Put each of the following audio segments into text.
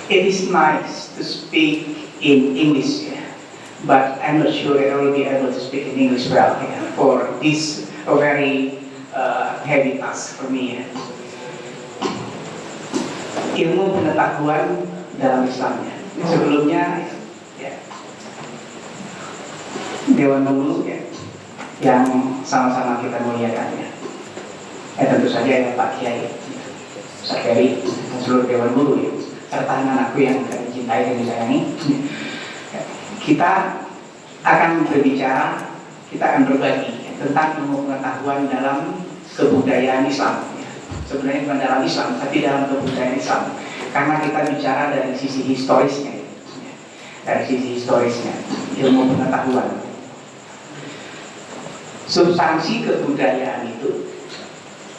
It is nice to speak in English, yeah, but I'm not sure I will be able to speak in English well, yeah, for this a very heavy task for me. Yeah. Ilmu pengetahuan dalam Islamnya. Sebelumnya, ya, Dewan Guru ya, yang sama-sama kita muliakan ya. Tentu saja ya Pak Kiai, Ustaz Ferry, dan seluruh Dewan Guru ya, serta anak-anakku yang kami cintai dan disayangi. Kita akan berbicara, kita akan berbagi tentang ilmu pengetahuan dalam kebudayaan Islam. Sebenarnya bukan dalam Islam, tapi dalam kebudayaan Islam. Karena kita bicara dari sisi historisnya, dari sisi historisnya, ilmu pengetahuan. Substansi kebudayaan itu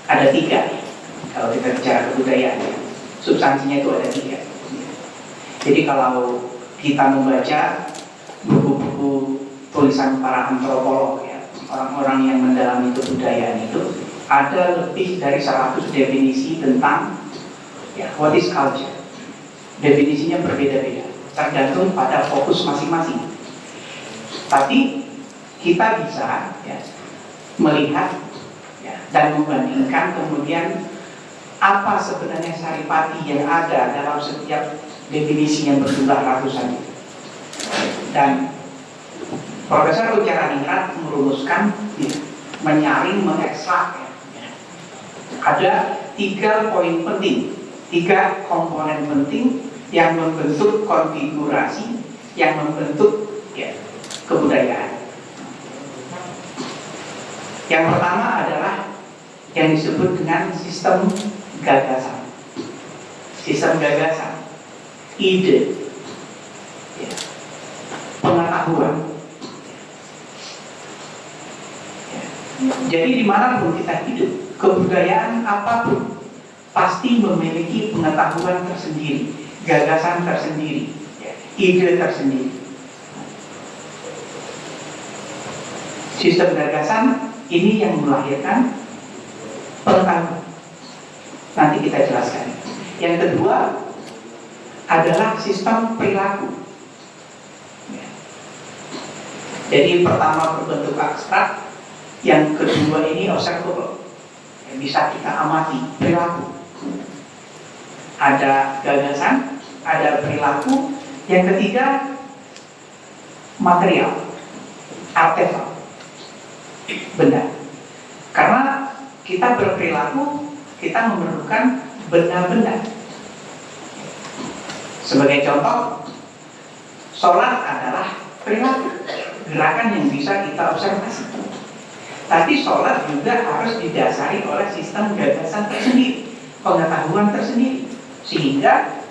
ada 3. Kalau kita bicara kebudayaan, substansinya itu ada 3. Jadi kalau kita membaca buku-buku tulisan para antropolog ya, orang-orang yang mendalami kebudayaan itu, ada lebih dari 100 definisi tentang ya, what is culture. Definisinya berbeda-beda, tergantung pada fokus masing-masing. Tapi kita bisa ya, melihat ya, dan membandingkan kemudian apa sebenarnya saripati yang ada dalam setiap definisi yang berjumlah ratusan itu. Dan Profesor Ucaraningrat merumuskan ya, menyaring, mengekstrak ya, ada 3 poin penting, 3 komponen penting yang membentuk konfigurasi, yang membentuk ya, kebudayaan. Yang pertama adalah yang disebut dengan sistem gagasan. Sistem gagasan, ide, ya, pengetahuan. Ya. Jadi dimanapun kita hidup, kebudayaan apapun pasti memiliki pengetahuan tersendiri, gagasan tersendiri, ya, ide tersendiri. Sistem gagasan ini yang melahirkan pengetahuan. Nanti kita jelaskan. Yang kedua adalah sistem perilaku. Ya. Jadi pertama berbentuk abstrak, yang kedua ini observable, yang bisa kita amati, perilaku. Ada gagasan, ada perilaku. Yang ketiga material, artefak, benda. Karena kita berperilaku, kita memerlukan benda-benda. Sebagai contoh, sholat adalah perilaku, gerakan yang bisa kita observasi. Tapi sholat juga harus didasari oleh sistem gagasan tersendiri, pengetahuan tersendiri. Sehingga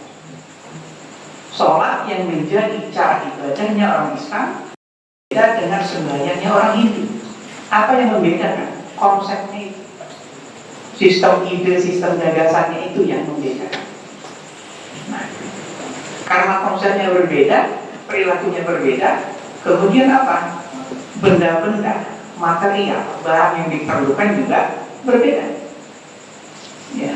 sholat yang menjadi cara ibadahnya orang Islam beda dengan sembahyangnya orang Hindu. Apa yang membedakan? Konsepnya itu. Sistem ide, sistem gagasannya itu yang membedakan. Nah, karena konsepnya berbeda, perilakunya berbeda, kemudian apa? Benda-benda, material, barang yang diperlukan juga berbeda. Ya.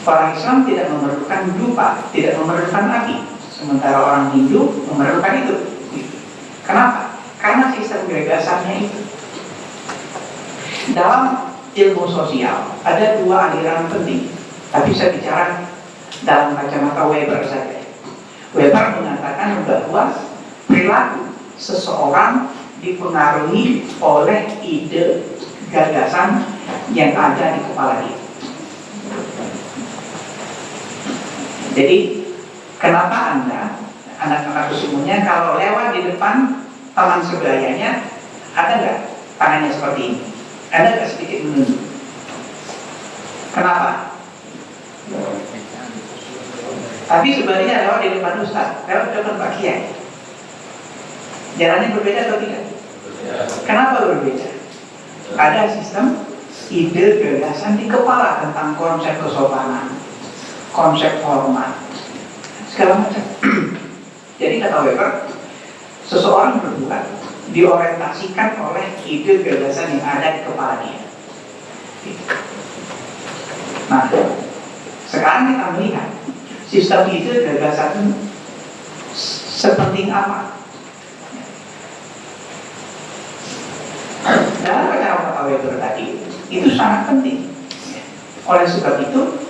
Orang Islam tidak memerlukan dupa, tidak memerlukan api, sementara orang Hindu memerlukan itu. Kenapa? Karena sistem gagasannya itu. Dalam ilmu sosial ada 2 aliran penting, tapi saya bicara dalam kacamata Weber saja. Weber mengatakan bahwa perilaku seseorang dipengaruhi oleh ide, gagasan yang ada di kepala dia. Jadi kenapa Anda, anak-anak semuanya, kalau lewat di depan teman sebelayanya, ada nggak tangannya seperti ini? Ada nggak sedikit menunjuk? Kenapa? Tapi sebenarnya lewat di depan Ustaz, lewat di depan Pak Kiai, jalannya berbeda atau tidak? Kenapa berbeda? Ada sistem ide gagasan di kepala tentang konsep kesopanan, konsep hormat, segala macam. Jadi kata Weber, seseorang berbuat diorientasikan oleh ide gagasan yang ada di kepala dia. Nah, sekarang kita melihat Sistem ide gagasan sepenting apa? Dalam cara Weber tadi itu sangat penting. Oleh sebab itu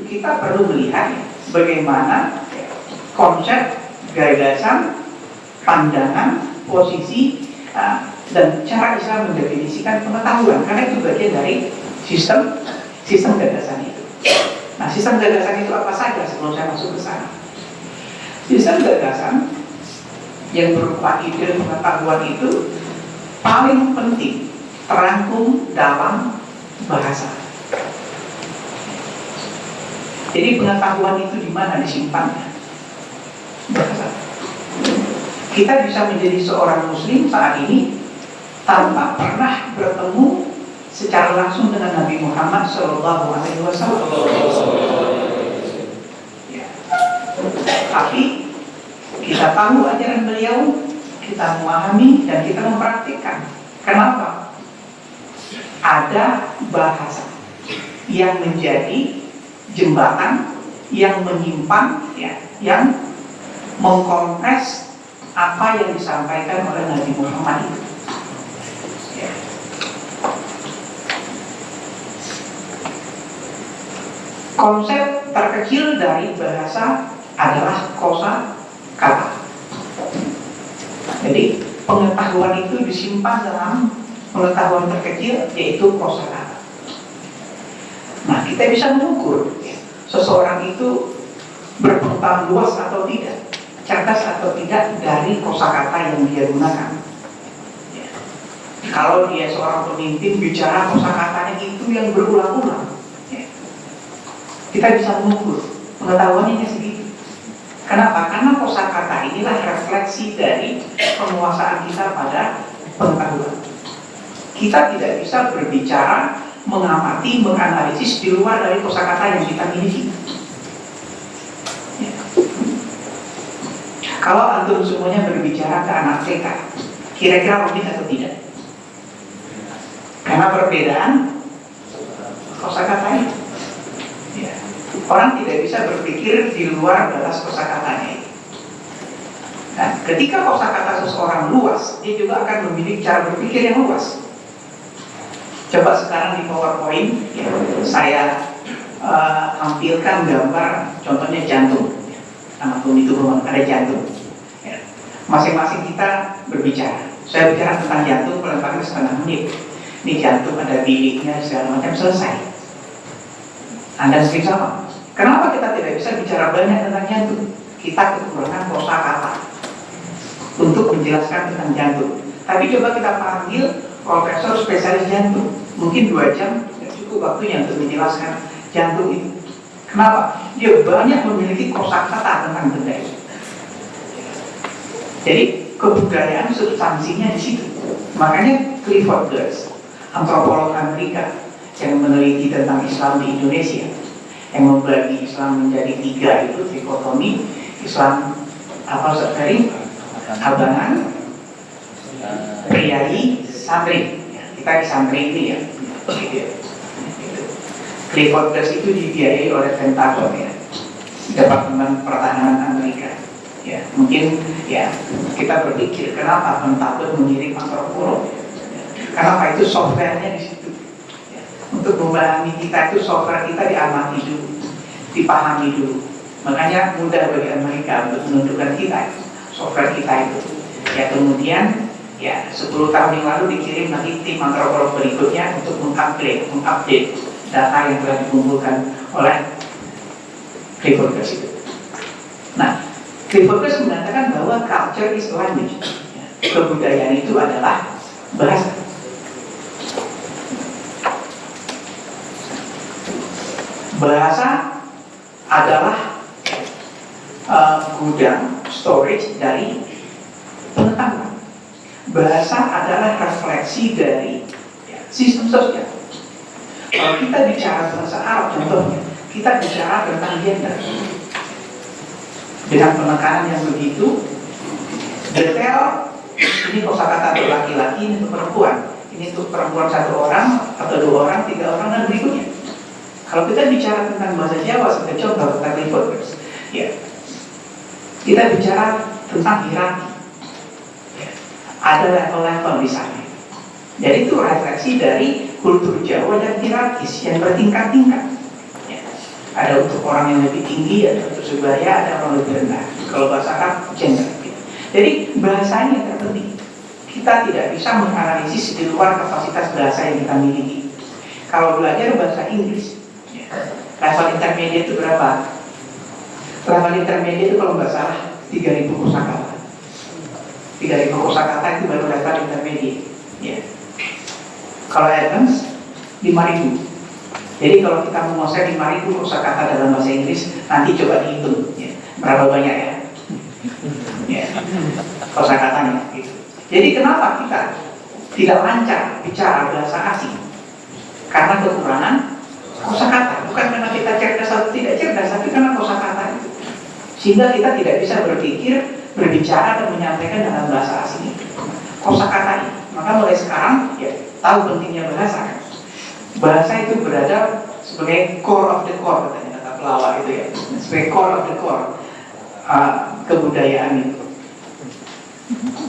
kita perlu melihat bagaimana konsep, gagasan, pandangan, posisi, dan cara Islam mendefinisikan pengetahuan, karena itu bagian dari sistem gagasan itu. Nah, sistem gagasan itu apa saja sebelum saya masuk ke sana? Sistem gagasan yang berupa ide pengetahuan itu paling penting terangkum dalam bahasa. Jadi pengetahuan itu di mana disimpannya? Bahasa. Kita bisa menjadi seorang muslim saat ini tanpa pernah bertemu secara langsung dengan Nabi Muhammad SAW. Ya. Tapi kita tahu ajaran beliau, kita memahami dan kita mempraktikkan. Kenapa? Ada bahasa yang menjadi jembatan, yang menyimpan, yang mengkompres apa yang disampaikan oleh Nabi Muhammad itu. Ya. Konsep terkecil dari bahasa adalah kosa kata. Jadi pengetahuan itu disimpan dalam pengetahuan terkecil, yaitu kosakata. Nah, kita bisa mengukur seseorang itu berpengetahuan luas atau tidak, cerdas atau tidak dari kosakata yang dia gunakan. Ya. Kalau dia seorang pemimpin bicara kosakatanya itu yang berulang-ulang, ya, kita bisa mengukur pengetahuannya segitu. Kenapa? Karena kosakata inilah refleksi dari penguasaan kita pada pengetahuan. Kita tidak bisa berbicara, mengamati, menganalisis di luar dari kosakata yang kita miliki. Ya. Kalau antum semuanya berbicara ke anak TK, kira-kira rumit atau tidak? Karena perbedaan kosakatanya. Ya. Orang tidak bisa berpikir di luar batas kosakatanya. Nah, ketika kosakata seseorang luas, dia juga akan memiliki cara berpikir yang luas. Coba sekarang di PowerPoint, ya, saya tampilkan gambar, contohnya jantung. Anatomi itu ada jantung. Ya. Masing-masing kita berbicara. Saya bicara tentang jantung paling paling setengah menit. Ini jantung ada biliknya segala macam, selesai. Anda sering sama. Kenapa kita tidak bisa bicara banyak tentang jantung? Kita kekurangan kosakata untuk menjelaskan tentang jantung. Tapi coba kita panggil profesor spesialis jantung, mungkin 2 jam cukup waktunya untuk menjelaskan jantung itu. Kenapa? Dia banyak memiliki kosakata tentang benda itu. Jadi kebudayaan substansinya di situ. Makanya Clifford Geertz, antropolog Amerika yang meneliti tentang Islam di Indonesia, yang membagi Islam menjadi 3 itu dikotomi Islam apa sekali abangan, priai, santri. Ya, kita di santri ini ya. Clifford Geertz itu dibiayai oleh Pentagon, ya, Departemen Pertahanan Amerika. Ya, mungkin ya kita berpikir kenapa Pentagon mengirim antropolog? Ya, kenapa itu softwarenya di situ? Ya, untuk memahami kita itu software kita diamati dulu, dipahami dulu. Makanya mudah bagi Amerika untuk menunjukkan kita software kita itu. Ya, kemudian ya 10 tahun yang lalu dikirim lagi tim antropolog berikutnya untuk mengupdate data yang telah dikumpulkan oleh Clifford Geertz itu. Nah, Clifford Geertz mengatakan bahwa culture is language. Kebudayaan itu adalah bahasa. Bahasa adalah gudang storage dari pengetahuan. Bahasa adalah refleksi dari sistem sosial. Kalau kita bicara bahasa Arab contohnya, kita bicara tentang gender dengan penekanan yang begitu detail. Ini kosakata untuk laki-laki, ini untuk perempuan, ini untuk perempuan 1 orang atau 2 orang, 3 orang dan berikutnya. Kalau kita bicara tentang bahasa Jawa sebagai contoh tentang Clifford Geertz, Ya, kita bicara tentang hierarki. Ya, ada level-level di sana. Jadi itu refleksi dari kultur Jawa dan hierarkis yang bertingkat-tingkat. Ya, ada untuk orang yang lebih tinggi, ada untuk sebaya, ada orang lebih rendah. Kalau bahasa Arab, gender. Jadi bahasanya terpenting. Kita tidak bisa menganalisis di luar kapasitas bahasa yang kita miliki. Kalau belajar bahasa Inggris, ya, level intermediate itu berapa? Level intermediate itu kalau nggak salah 3.000 kosakata. 3.000 kosakata itu baru level intermediate. Ya. Kalau advance 5.000. Jadi kalau kita menguasai 5.000 kosakata dalam bahasa Inggris, nanti coba dihitung, ya, berapa banyak ya? Ya, kosakatanya. Gitu. Jadi kenapa kita tidak lancar bicara bahasa asing? Karena kekurangan kosakata, bukan karena kita cerdas atau tidak cerdas, tapi karena kosakata itu. Sehingga kita tidak bisa berpikir, berbicara dan menyampaikan dalam bahasa asing itu. Kosakata ini. Maka mulai sekarang, ya, tahu pentingnya bahasa kan? Bahasa itu berada sebagai core of the core, katanya kata pelawak itu ya, sebagai core of the core kebudayaan itu.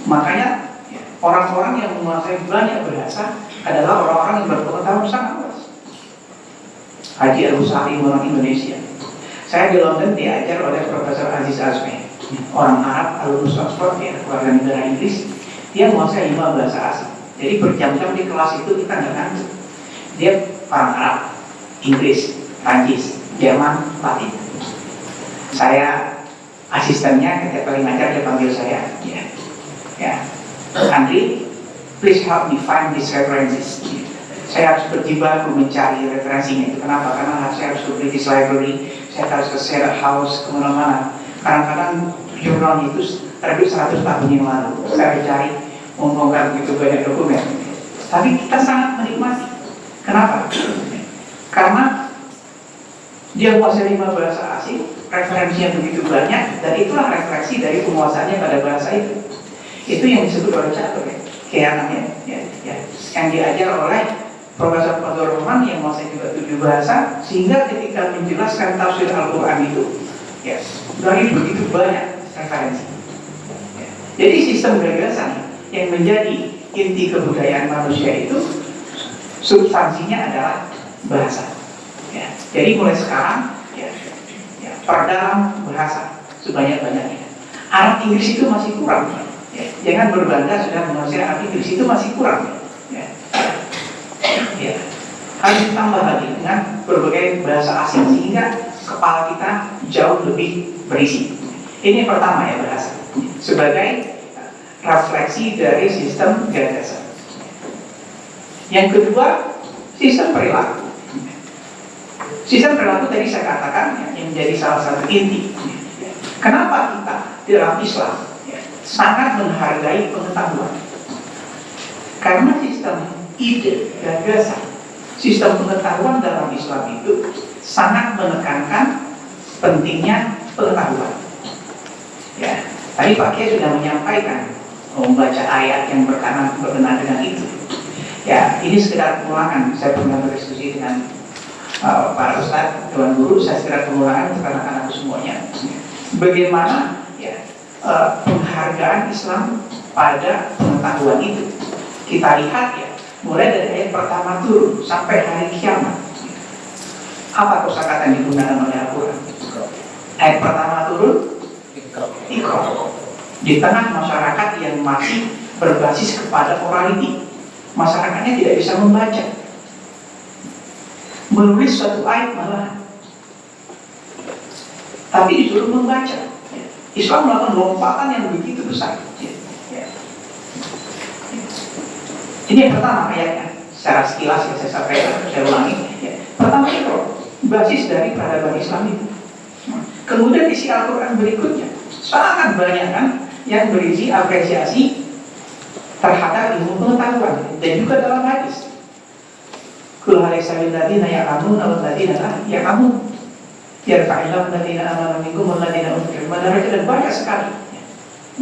Makanya orang-orang yang menguasai banyak bahasa adalah orang-orang yang berpengetahuan sangat luas. Haji Abu Salim orang Indonesia. Saya di London diajar oleh Profesor Aziz Azmi, orang Arab, alumnus Oxford, ya, warga negara Inggris. Dia menguasai 5 bahasa asing. Jadi berjam-jam di kelas itu kita nggak ngantuk. Dia orang Arab, Inggris, Prancis, Jerman, Latin. Saya asistennya, ketika kali ngajar dia panggil saya, ya, Andri, please help me find these references. Saya harus berjibaku mencari referensinya itu. Kenapa? Karena saya harus ke British Library, saya harus ke Sierra House, kemana-mana. Kadang-kadang jurnal itu terbit 100 tahun yang lalu. Saya cari, mengumpulkan begitu banyak dokumen. Tapi kita sangat menikmati. Kenapa? Karena dia menguasai 5 bahasa asing, referensinya begitu banyak, dan itulah refleksi dari penguasaannya pada bahasa itu. Itu yang disebut oleh Catur, ya, keanamnya, ya, yang diajar oleh Profesor Fadlur Rahman yang menguasai juga 7 bahasa, sehingga ketika menjelaskan tafsir Al-Quran itu, ya, dari begitu banyak referensi. Ya. Jadi sistem gagasan yang menjadi inti kebudayaan manusia itu substansinya adalah bahasa. Ya. Jadi mulai sekarang, ya, perdalam bahasa sebanyak-banyaknya. Arab Inggris itu masih kurang. Ya. Jangan berbangga sudah menguasai Arab Inggris, itu masih kurang. Ya. Ya. Harus ditambah lagi dengan berbagai bahasa asing sehingga kepala kita jauh lebih berisi. Ini yang pertama ya, bahasa sebagai refleksi dari sistem gagasan. Yang kedua, sistem perilaku. Sistem perilaku tadi saya katakan ya, yang menjadi salah satu inti. Kenapa kita dalam Islam ya, sangat menghargai pengetahuan? Karena sistem ide, gagasan, sistem pengetahuan dalam Islam itu sangat menekankan pentingnya pengetahuan. Ya, tadi Pak Kiai sudah menyampaikan, membaca ayat yang berkenaan dengan itu. Ya, ini sekedar pengulangan. Saya pernah berdiskusi dengan para ustadz, tuan guru, saya sekedar pengulangan untuk anak-anak semuanya. Bagaimana ya, penghargaan Islam pada pengetahuan itu? Kita lihat ya, mulai dari ayat pertama turun sampai hari kiamat. Apa kosakata yang digunakan oleh Al-Quran? Ayat pertama turun, Iqra. Di tengah masyarakat yang masih berbasis kepada orality, masyarakatnya tidak bisa membaca, menulis suatu ayat malah, tapi disuruh membaca. Islam melakukan lompatan yang begitu besar. Ini yang pertama ayatnya, secara sekilas yang saya sampaikan, saya ulangi. Pertama itu basis dari peradaban Islam itu. Kemudian isi Al-Quran berikutnya sangat banyak kan yang berisi apresiasi terhadap ilmu pengetahuan dan juga dalam hadis. Kul halaisal ladina ya'lamun aw ladina la ya'lamun. Yarfa'illahu ladina amanu minkum wal ladina utul ilma darajat, dan banyak sekali.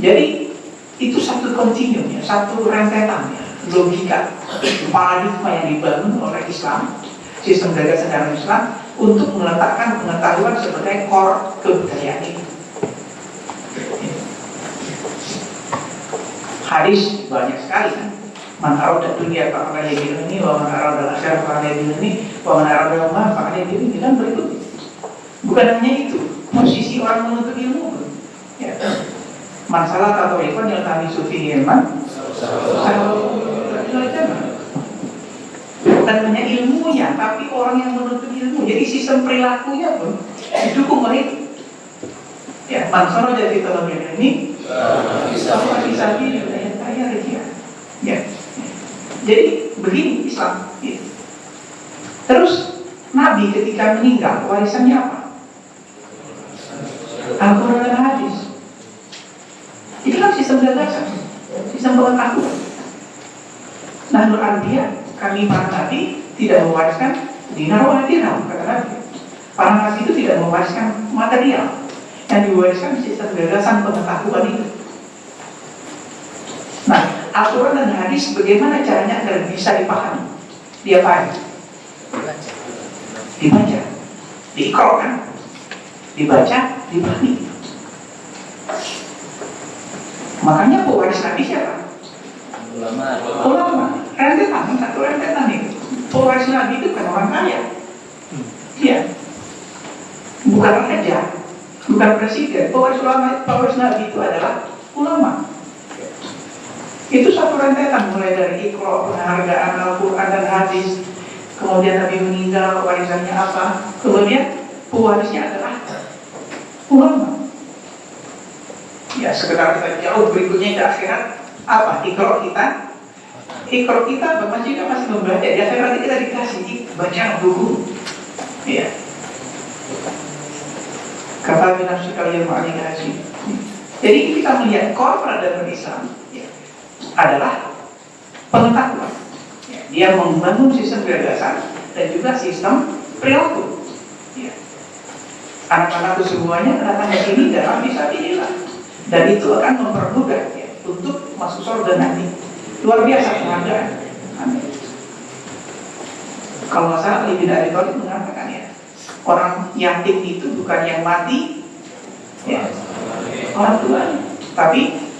Jadi itu satu kontinum ya, satu rentetan ya, logika paradigma yang dibangun oleh Islam, sistem gagasan dalam Islam untuk meletakkan pengetahuan sebagai core kebudayaan itu. Hadis banyak sekali kan. Man arada dunia faqad yadini wa man arada akhirah faqad yadini wa man arada ma faqad yadini, dan berikut. Bukan hanya itu, posisi orang menuntut ilmu. Ya. Masalah atau ikon yang kami sufi ilman, bukan hanya ilmunya, tapi orang yang menuntut ilmu. Jadi sistem perilakunya pun didukung oleh ya, masalah jadi terlebih ini bisa dia. Ya. Jadi begini Islam. Ya. Terus Nabi ketika meninggal warisannya apa? Al-Quran dan hadis. Itu kan sistem gagasan, sistem pengetahuan. Nah, Nur Anbiya, kami para nabi tidak mewariskan dinar wa dirham, kata Nabi. Para nabi itu tidak mewariskan material, yang diwariskan sistem gagasan pengetahuan itu. Nah, Al-Quran dan hadis bagaimana caranya agar bisa dipahami? Dia pahami. Dibaca, diikro kan? Dibaca, dipahami. Makanya pewaris Nabi siapa? Ulama. Rentetan, satu rentetan itu. Pewaris Nabi itu kan orang kaya. Iya. Bukan raja, bukan presiden. Pewaris Nabi itu adalah ulama. Itu satu rentetan, mulai dari Iqra, penghargaan Al-Quran dan hadis, kemudian Nabi meninggal, warisannya apa, kemudian pewarisnya adalah ulama. Ya, sekedar kita jauh berikutnya ke akhirat, apa? Iqra kita masih membaca. Di akhirat kita dikasih baca buku. Ya. Kata binafsi kalian ma'alika haji. Jadi kita melihat core peradaban Islam adalah pengetahuan. Ya, dia membangun sistem gagasan dan juga sistem perilaku. Ya. Anak-anakku semuanya datang ke sini dalam fisabilillah, dan itu akan mempermudah ya, untuk masuk surga nanti. Luar biasa penghargaan. Amin. Kalau nggak salah Ali bin Abi Thalib mengatakan ya, orang yatim itu bukan yang mati, ya, orang tuanya, tapi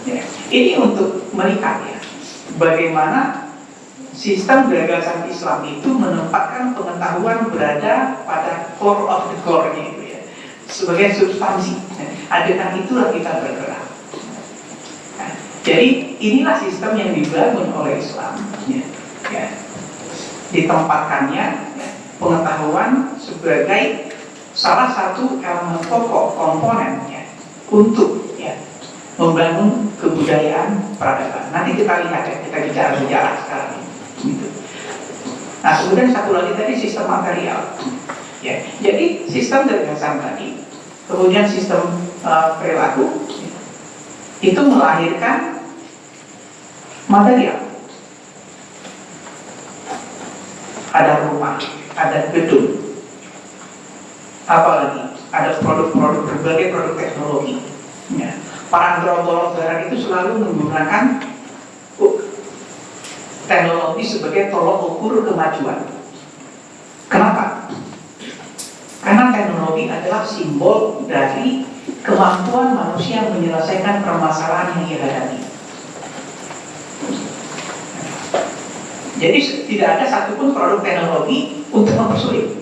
ya, ini untuk melihat ya, bagaimana sistem gagasan Islam itu menempatkan pengetahuan berada pada core of the core-nya itu ya, sebagai substansi. Dengan itulah kita bergerak. Nah, jadi inilah sistem yang dibangun oleh Islam. Ya. Ditempatkannya ya, pengetahuan sebagai salah satu elemen pokok komponennya untuk ya, membangun kebudayaan peradaban. Nanti kita lihat ya, kita bicara sejarah sekarang gitu. Nah, kemudian satu lagi tadi sistem material. Ya, jadi sistem gagasan tadi, kemudian sistem perilaku itu melahirkan material. Ada rumah, ada gedung, apalagi ada produk-produk, berbagai produk teknologi. Ya. Para antropolog barat itu selalu menggunakan teknologi sebagai tolok ukur kemajuan. Kenapa? Karena teknologi adalah simbol dari kemampuan manusia menyelesaikan permasalahan yang dihadapi. Jadi tidak ada satupun produk teknologi untuk mempersulit,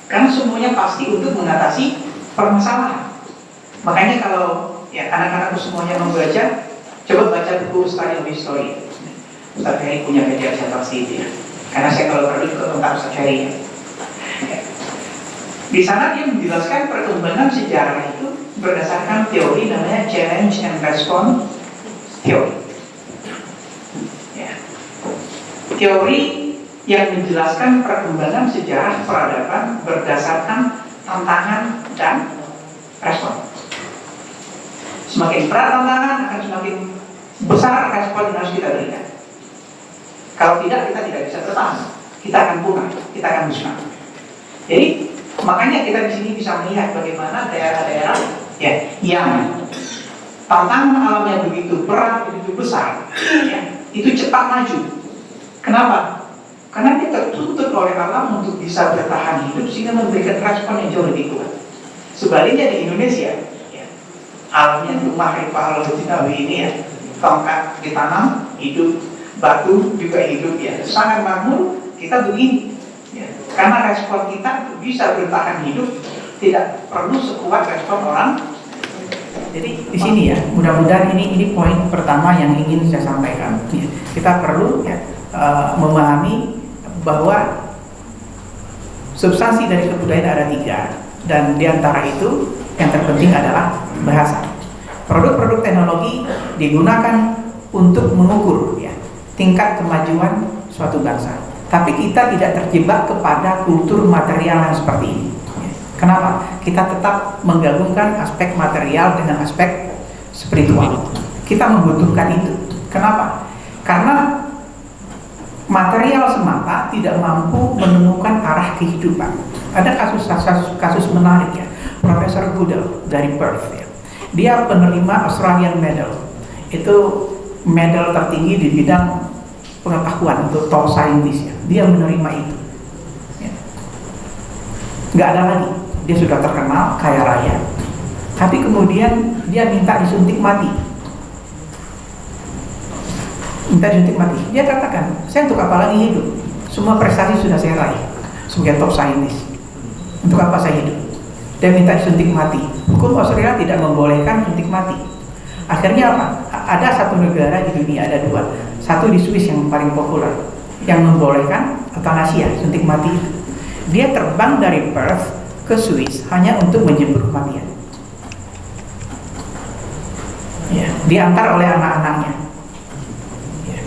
karena semuanya pasti untuk mengatasi permasalahan. Makanya kalau ya anak-anakku semuanya membaca, coba baca buku Study of History. Ustaz Ferry punya media cetak itu ya, karena saya kalau perlu juga tentang Ustaz Ferry ya. Di sana dia menjelaskan perkembangan sejarah itu berdasarkan teori namanya challenge and response theory. Teori yang menjelaskan perkembangan sejarah peradaban berdasarkan tantangan dan respon. Semakin berat tantangan akan semakin besar respon yang harus kita berikan. Kalau tidak, kita tidak bisa bertahan. Kita akan punah, kita akan musnah. Jadi makanya kita di sini bisa melihat bagaimana daerah-daerah ya, yang tantangan alamnya begitu berat, begitu besar, ya, itu cepat maju. Kenapa? Karena dia tertuntut oleh alam untuk bisa bertahan hidup sehingga memberikan respon yang jauh lebih kuat. Sebaliknya di Indonesia, ya, alamnya rumah Pak Al-Jinawi ini ya, tongkat ditanam hidup, batu juga hidup ya, sangat makmur. Kita begini, ya, karena respon kita bisa bertahan hidup tidak perlu sekuat respon orang. Jadi di sini ya, mudah-mudahan ini poin pertama yang ingin saya sampaikan. Ya, kita perlu ya, memahami bahwa substansi dari kebudayaan ada 3, dan diantara itu yang terpenting adalah bahasa. Produk-produk teknologi digunakan untuk mengukur ya, tingkat kemajuan suatu bangsa. Tapi kita tidak terjebak kepada kultur material yang seperti ini. Kenapa? Kita tetap menggabungkan aspek material dengan aspek spiritual. Kita membutuhkan itu. Kenapa? Karena material semata tidak mampu menemukan arah kehidupan. Ada kasus menarik ya. Profesor Goodall dari Perth ya. Dia penerima Australian Medal. Itu medal tertinggi di bidang pengetahuan untuk top scientist ya. Dia menerima itu. Ya. Nggak ada lagi. Dia sudah terkenal, kaya raya. Tapi kemudian dia minta disuntik mati. Minta disuntik mati. Dia katakan, saya untuk apa lagi hidup? Semua prestasi sudah saya raih sebagai top scientist. Untuk apa saya hidup? Dia minta disuntik mati. Hukum Australia tidak membolehkan suntik mati. Akhirnya apa? Ada satu negara di dunia, ada 2. Satu di Swiss yang paling populer, yang membolehkan euthanasia, suntik mati. Dia terbang dari Perth ke Swiss hanya untuk menjemput kematian. Ya, diantar oleh anak-anaknya. Ya.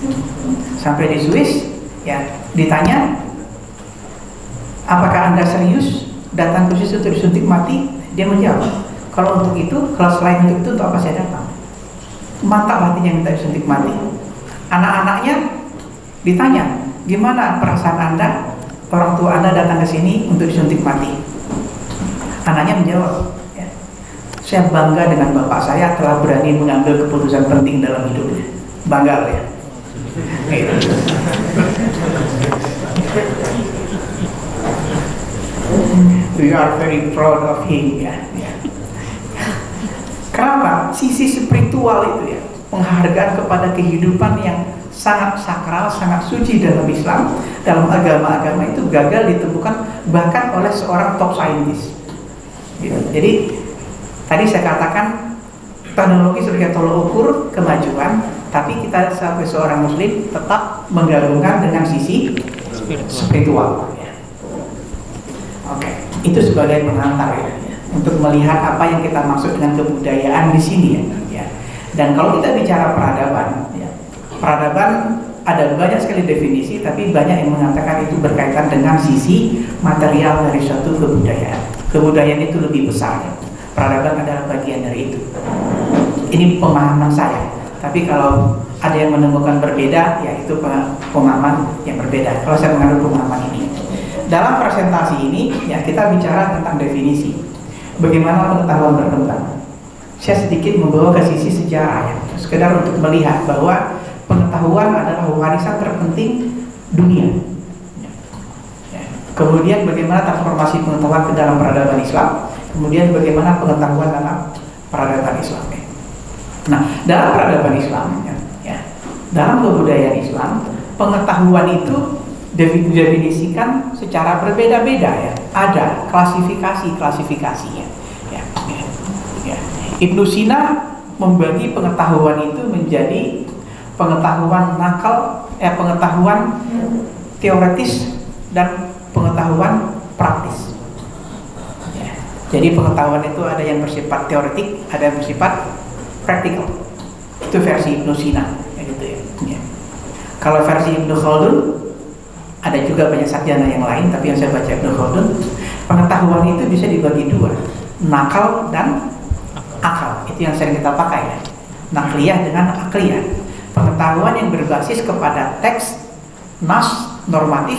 Sampai di Swiss, ya, ditanya, apakah Anda serius datang ke Swiss untuk disuntik mati? Dia menjawab, kalau untuk itu, kalau selain untuk itu, untuk apa saya datang? Mantap hatinya minta disuntik mati. Anak-anaknya ditanya, gimana perasaan Anda, orang tua Anda datang ke sini untuk disuntik mati? Anaknya menjawab, ya, saya bangga dengan bapak saya telah berani mengambil keputusan penting dalam hidupnya. Bangga ya. We are very proud of him ya. Kenapa? Sisi spiritual itu ya, penghargaan kepada kehidupan yang sangat sakral, sangat suci dalam Islam, dalam agama-agama itu gagal ditemukan bahkan oleh seorang top scientist. Gitu. Jadi tadi saya katakan teknologi sebagai tolok ukur kemajuan, tapi kita sebagai seorang muslim tetap menggabungkan dengan sisi spiritual ya. Oke, itu sebagai pengantar ya, untuk melihat apa yang kita maksud dengan kebudayaan di sini ya. Dan kalau kita bicara peradaban ya, peradaban ada banyak sekali definisi, tapi banyak yang mengatakan itu berkaitan dengan sisi material dari suatu kebudayaan. Kebudayaan itu lebih besar ya. Peradaban adalah bagian dari itu. Ini pemahaman saya. Tapi kalau ada yang menemukan berbeda, ya itu pemahaman yang berbeda. Kalau saya menganut pemahaman ini, dalam presentasi ini ya kita bicara tentang definisi. Bagaimana pengetahuan berkembang. Saya sedikit membawa ke sisi sejarah ya, sekedar untuk melihat bahwa pengetahuan adalah warisan terpenting dunia. Kemudian bagaimana transformasi pengetahuan ke dalam peradaban Islam. Kemudian bagaimana pengetahuan dalam peradaban Islam. Nah, dalam peradaban Islam, ya, dalam kebudayaan Islam, pengetahuan itu didefinisikan secara berbeda-beda ya. Ada klasifikasinya. Ya. Ibnu Sina membagi pengetahuan itu menjadi pengetahuan nakal, pengetahuan teoretis dan pengetahuan praktis ya. Jadi pengetahuan itu ada yang bersifat teoretik, ada yang bersifat praktikal. Itu versi Ibnu Sina ya, gitu ya. Kalau versi Ibnu Khaldun ada juga banyak sarjana yang lain, tapi yang saya baca Ibnu Khaldun, pengetahuan itu bisa dibagi 2, nakal dan akal. Itu yang sering kita pakai ya, nakliyah dengan akliyah. Pengetahuan yang berbasis kepada teks, nas, normatif,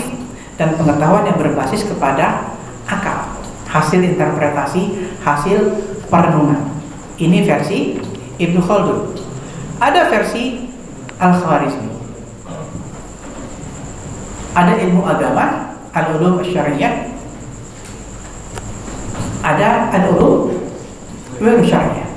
dan pengetahuan yang berbasis kepada akal, hasil interpretasi, hasil perenungan. Ini versi Ibnu Khaldun. Ada versi Al-Khwarizmi. Ada ilmu agama, al-ulum syariah, ada al-ulum syariah.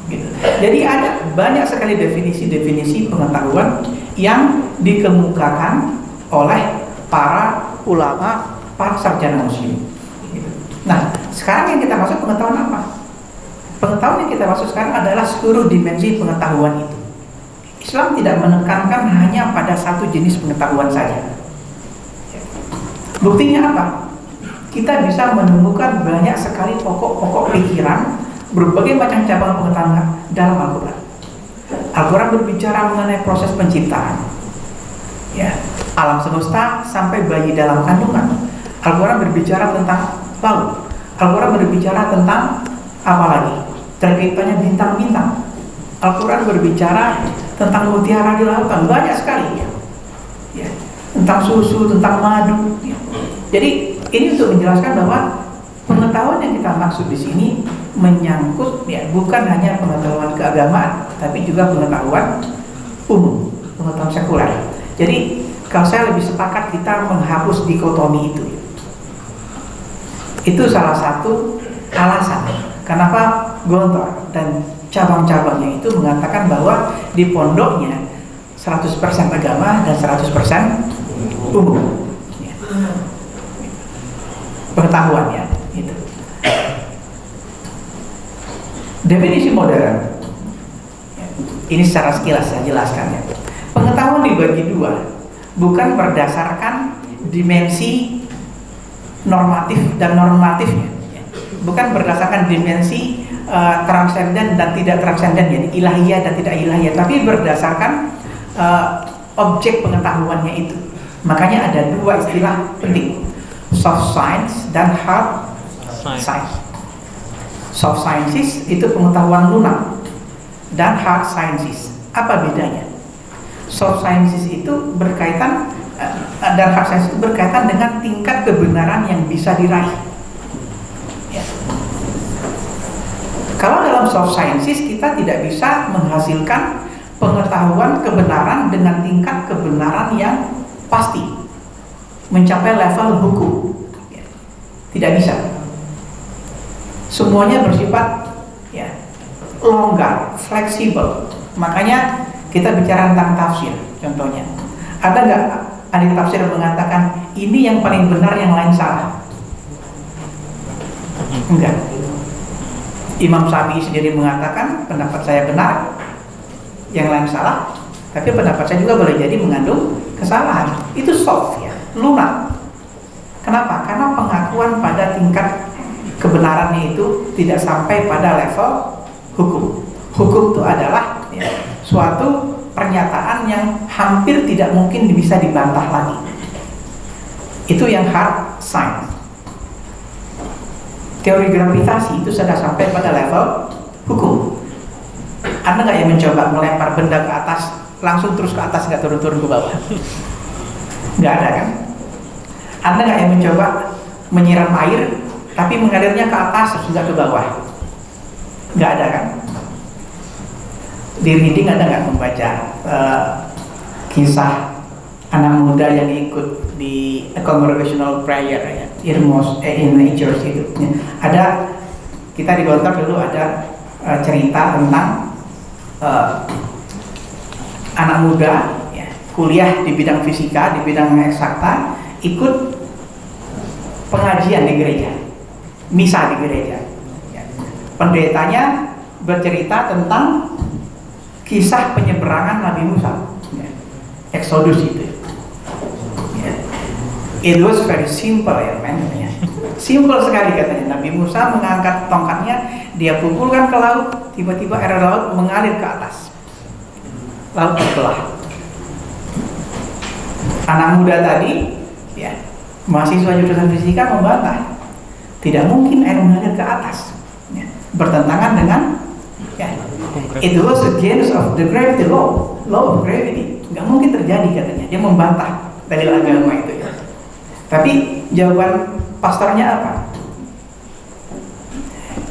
Gitu. Jadi ada banyak sekali definisi-definisi pengetahuan yang dikemukakan oleh para ulama, para sarjana muslim. Gitu. Nah, sekarang yang kita maksud pengetahuan apa? Pengetahuan yang kita maksud sekarang adalah seluruh dimensi pengetahuan itu. Islam tidak menekankan hanya pada satu jenis pengetahuan saja. Buktinya apa? Kita bisa menemukan banyak sekali pokok-pokok pikiran, berbagai macam cabang pengetahuan dalam Al-Quran. Al-Quran berbicara mengenai proses penciptaan, ya, alam semesta sampai bayi dalam kandungan. Al-Quran berbicara tentang laut. Al-Quran berbicara tentang apa lagi? Terciptanya bintang-bintang. Al-Quran berbicara tentang mutiara di lautan, banyak sekali, ya. Ya. Tentang susu, tentang madu. Ya. Jadi ini untuk menjelaskan bahwa pengetahuan yang kita maksud di sini menyangkut, ya, bukan hanya pengetahuan keagamaan, tapi juga pengetahuan umum, pengetahuan sekuler. Jadi kalau saya lebih sepakat kita menghapus dikotomi itu. Itu salah satu alasan kenapa Gontor dan cabang-cabangnya itu mengatakan bahwa di pondoknya 100% agama dan 100% umum, ya. Pengetahuannya itu. Definisi modern, ya, ini secara sekilas saya jelaskan, ya. Pengetahuan dibagi dua, bukan berdasarkan dimensi normatif dan normatifnya, ya. Bukan berdasarkan dimensi transenden dan tidak transenden, jadi ilahiyah dan tidak ilahiyah, tapi berdasarkan objek pengetahuannya itu. Makanya ada dua istilah penting, soft science dan hard science. Soft sciences itu pengetahuan lunak, dan hard sciences. Apa bedanya? Soft sciences itu berkaitan dan hard sciences itu berkaitan dengan tingkat kebenaran yang bisa diraih. Ya. Kalau dalam soft sciences kita tidak bisa menghasilkan pengetahuan kebenaran dengan tingkat kebenaran yang pasti, mencapai level hukum, ya. Tidak bisa. Semuanya bersifat, ya, longgar, fleksibel. Makanya kita bicara tentang tafsir. Contohnya, ada nggak ahli tafsir mengatakan ini yang paling benar, yang lain salah? Enggak. Imam Syafi'i sendiri mengatakan pendapat saya benar, yang lain salah. Tapi pendapat saya juga boleh jadi mengandung kesalahan. Itu soft, ya, lunak. Kenapa? Karena pengakuan pada tingkat kebenarannya itu tidak sampai pada level hukum. Hukum itu adalah, ya, suatu pernyataan yang hampir tidak mungkin bisa dibantah lagi. Itu yang hard science. Teori gravitasi itu sudah sampai pada level hukum. Anda nggak yang mencoba melempar benda ke atas langsung terus ke atas, nggak turun-turun ke bawah? Nggak ada, kan? Anda nggak yang mencoba menyiram air tapi mengalirnya ke atas terus nggak ke bawah? Nggak ada, kan? Di reading Anda nggak membaca kisah anak muda yang ikut di congregational prayer, ya, in nature itu. Ada, kita di Gontor dulu ada cerita tentang anak muda, ya, kuliah di bidang fisika, di bidang eksakta, ikut pengajian di gereja, misa di gereja, ya. Pendetanya bercerita tentang kisah penyeberangan Nabi Musa, ya, Exodus itu, ya. It was very simple, ya, man, ya. Simple sekali katanya. Nabi Musa mengangkat tongkatnya, dia pukulkan ke laut, tiba-tiba air laut mengalir ke atas, laut terbelah. Anak muda tadi, ya, mahasiswa jurusan fisika membantah, tidak mungkin air mengalir ke atas, ya, bertentangan dengan, ya, it was against of the gravity law of gravity, nggak mungkin terjadi katanya. Dia membantah dalil agama itu, ya. Tapi jawaban pastornya apa?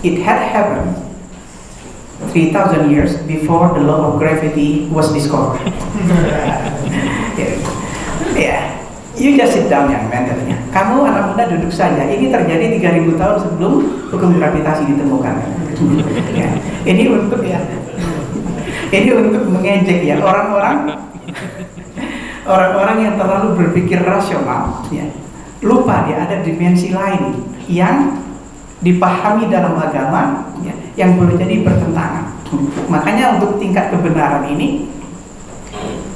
It had happened 3,000 years before the law of gravity was discovered. Ya, You just sit down young man, katanya. Kamu anak muda duduk saja. Ini terjadi 3000 tahun sebelum hukum gravitasi ditemukan. Ya. Ini untuk mengejek ya orang-orang yang terlalu berpikir rasional. Ya. Lupa dia ada dimensi lain yang dipahami dalam agama, ya, yang boleh jadi bertentangan. Makanya untuk tingkat kebenaran ini,